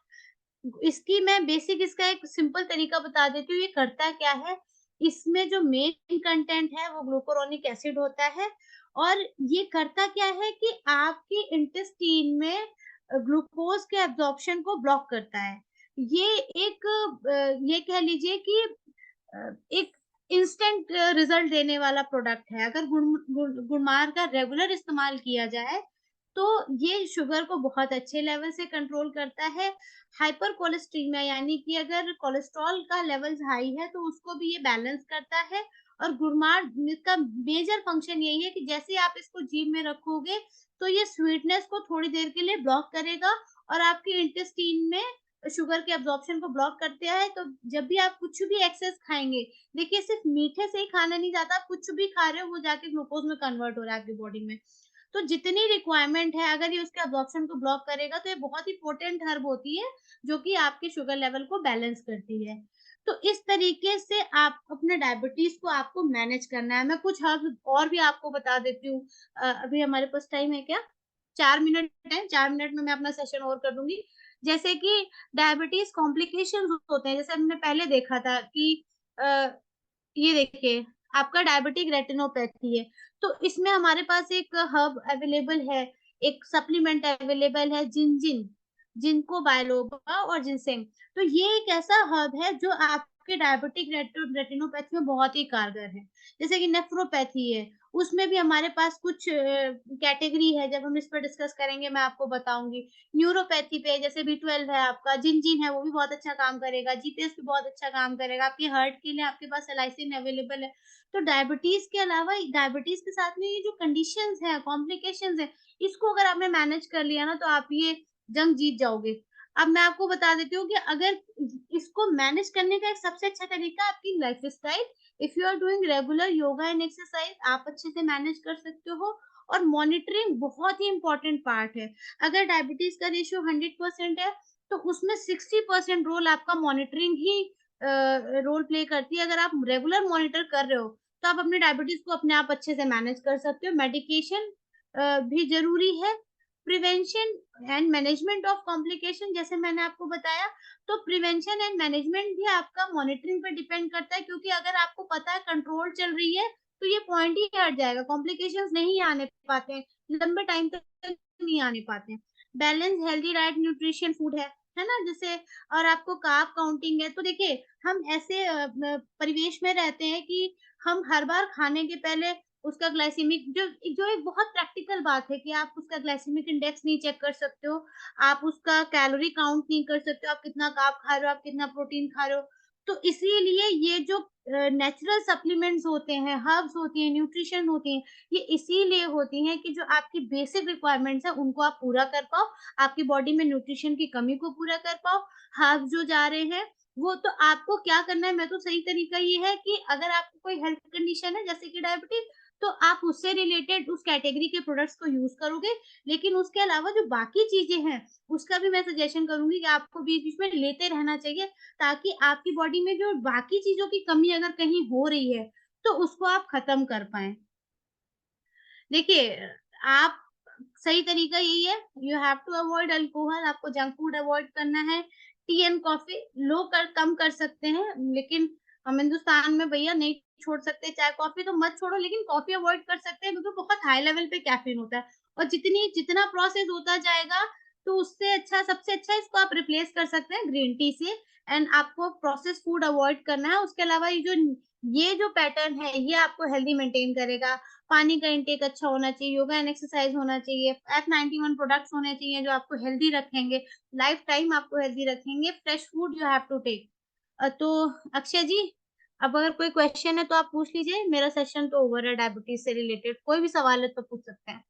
इसकी मैं बेसिक इसका एक सिंपल तरीका बता देती हूँ, ये करता क्या है? इसमें जो मेन कंटेंट है वो ग्लूकुरोनिक एसिड होता है और ये करता क्या है कि आपके इंटेस्टाइन में ग्लूकोज के एब्जॉर्प्शन को ब्लॉक करता है। ये एक ये कह लीजिए कि एक इंस्टेंट रिजल्ट देने वाला प्रोडक्ट है। अगर गुड़मार का रेगुलर इस्तेमाल किया जाए, तो ये शुगर को बहुत अच्छे लेवल से कंट्रोल करता है। हाइपर कोलेस्टीमिया यानी कि अगर कोलेस्ट्रॉल का लेवल्स हाई है, तो उसको भी ये बैलेंस करता है और गुड़मार इसका मेजर फंक्शन यही है कि जैसे ही आप इसको जीभ में रखोगे, तो ये स्वीटनेस को थोड़ी देर के लिए ब्लॉक करेगा और आपके इंटेस्टाइन में शुगर के एब्जॉर्प्शन को ब्लॉक करते हैं, तो जब भी आप कुछ भी एक्सेस खाएँगे, देखिए सिर्फ़ मीठे से ही खाना नहीं जाता, आप कुछ भी खा रहे हो वो जाके ग्लूकोज़ में कन्वर्ट हो रहा है आपकी बॉडी में। तो जितनी रिक्वायरमेंट है अगर ये उसके एब्जॉर्प्शन को ब्लॉक करेगा तो ये बहुत ही पोटेंट हर्ब होती है, जो कि आपके शुगर लेवल को बैलेंस करती है। तो इस तरीके से आप अपने डायबिटीज को आपको मैनेज करना है। मैं कुछ हर्ब और भी आपको बता देती हूँ। अभी हमारे पास टाइम है क्या? 4 मिनट है, 4 मिनट में मैं अपना सेशन और कर दूंगी। जैसे कि डायबिटीज कॉम्प्लिकेशंस होते हैं, जैसे हमने पहले देखा था कि ये देखिए, आपका डायबिटिक रेटिनोपैथी है, तो इसमें हमारे पास एक हर्ब अवेलेबल है, एक सप्लीमेंट अवेलेबल है जिंजिन, जिंको बायलोबा और जिनसेंग। तो ये एक ऐसा हर्ब है जो आपके डायबिटिक रेटिनोपैथी में बहुत ही कारगर है। जैसे कि नेफ्रोपैथी है, उसमें भी हमारे पास कुछ कैटेगरी है, जब हम इस पर डिस्कस करेंगे मैं आपको बताऊंगी। न्यूरोपैथी पे जैसे B12 है आपका, जिंजिन है वो भी बहुत अच्छा काम करेगा, जीपीएस भी बहुत अच्छा काम करेगा, आपके हार्ट के लिए आपके पास एलाइसिन अवेलेबल है। तो डायबिटीज के अलावा डायबिटीज के साथ में ये जो कंडीशंस है, कॉम्प्लिकेशंस है, इसको अगर आपने मैनेज कर लिया ना, तो आप ये जंग जीत जाओगे। अब मैं आपको बता देती हूँ कि अगर इसको मैनेज करने का एक सबसे अच्छा तरीका आपकी lifestyle, if you are doing regular yoga and exercise, आप अच्छे से मैनेज कर सकते हो। और मॉनिटरिंग बहुत ही इंपॉर्टेंट पार्ट है। अगर डायबिटीज का रेशियो 100% है, तो उसमें 60% रोल आपका मॉनिटरिंग ही रोल प्ले करती है। अगर आप रेगुलर मॉनिटर कर रहे हो, तो आप अपने डायबिटीज को अपने आप अच्छे से मैनेज कर सकते हो। मेडिकेशन भी जरूरी है। Prevention and management of complication, जैसे मैंने आपको बताया, तो प्रिवेंशन एंड मैनेजमेंट भी आपका मॉनिटरिंग पे डिपेंड करता है, क्योंकि अगर आपको पता है कंट्रोल चल रही है, तो ये पॉइंट ही हट जाएगा, कॉम्प्लिकेशंस नहीं आने पाते हैं, लंबे टाइम तक नहीं आने पाते हैं। Balance healthy diet nutrition food है ना? जैसे, और आपको कार्ब काउंटिंग है, तो देखिए हम ऐसे परिवेश में रहते हैं कि हम हर बार खाने के पहले उसका ग्लाइसेमिक, जो जो एक बहुत प्रैक्टिकल बात है कि आप उसका ग्लाइसेमिक इंडेक्स नहीं चेक कर सकते हो, आप उसका कैलोरी काउंट नहीं कर सकते हो, आप कितना कार्ब खा रहे हो, आप कितना प्रोटीन खा रहे हो। तो इसीलिए ये जो नेचुरल सप्लीमेंट्स होते हैं, हर्ब्स होती हैं, न्यूट्रिशन होती हैं, ये इसीलिए होती हैं कि जो आपकी बेसिक रिक्वायरमेंट्स हैं उनको आप पूरा कर पाओ, आपकी बॉडी में न्यूट्रिशन की कमी को पूरा कर पाओ। हर्ब्स जो जा रहे हैं, वो तो आपको क्या करना है, मैं तो सही तरीका ये है कि अगर आपको कोई हेल्थ कंडीशन है जैसे कि डायबिटीज, तो आप उससे रिलेटेड उस कैटेगरी के प्रोडक्ट्स को यूज करोगे। लेकिन उसके अलावा जो बाकी चीजें हैं, उसका भी मैं सजेशन करूंगी कि आपको बीच बीच में लेते रहना चाहिए, ताकि आपकी बॉडी में जो बाकी चीजों की कमी अगर कहीं हो रही है, तो उसको आप खत्म कर पाए। देखिए, आप सही तरीका यही है, you have to avoid alcohol, आपको जंक फूड अवॉइड करना है। टी एंड कॉफी लो कर कम कर सकते हैं, लेकिन हम हिंदुस्तान में भैया नहीं छोड़ सकते। चाय कॉफी तो मत छोड़ो, लेकिन कॉफी अवॉइड कर सकते हैं, क्योंकि बहुत हाई लेवल पे कैफीन होता है। और जितना प्रोसेस होता जाएगा, तो उससे अच्छा, सबसे अच्छा इसको आप रिप्लेस कर सकते हैं ग्रीन टी से। एंड आपको प्रोसेस फूड अवॉइड करना है। उसके अलावा ये जो पैटर्न है, ये आपको हेल्दी मेंटेन करेगा। पानी का इंटेक अच्छा होना चाहिए, योगा एंड एक्सरसाइज होना चाहिए, F91 प्रोडक्ट्स होने चाहिए जो आपको हेल्दी रखेंगे, लाइफ टाइम आपको हेल्दी रखेंगे, fresh food you have to take. तो अक्षय जी, अब अगर कोई क्वेश्चन है तो आप पूछ लीजिए, मेरा सेशन तो ओवर है डायबिटीज से रिलेटेड, कोई भी सवाल है तो पूछ सकते हैं।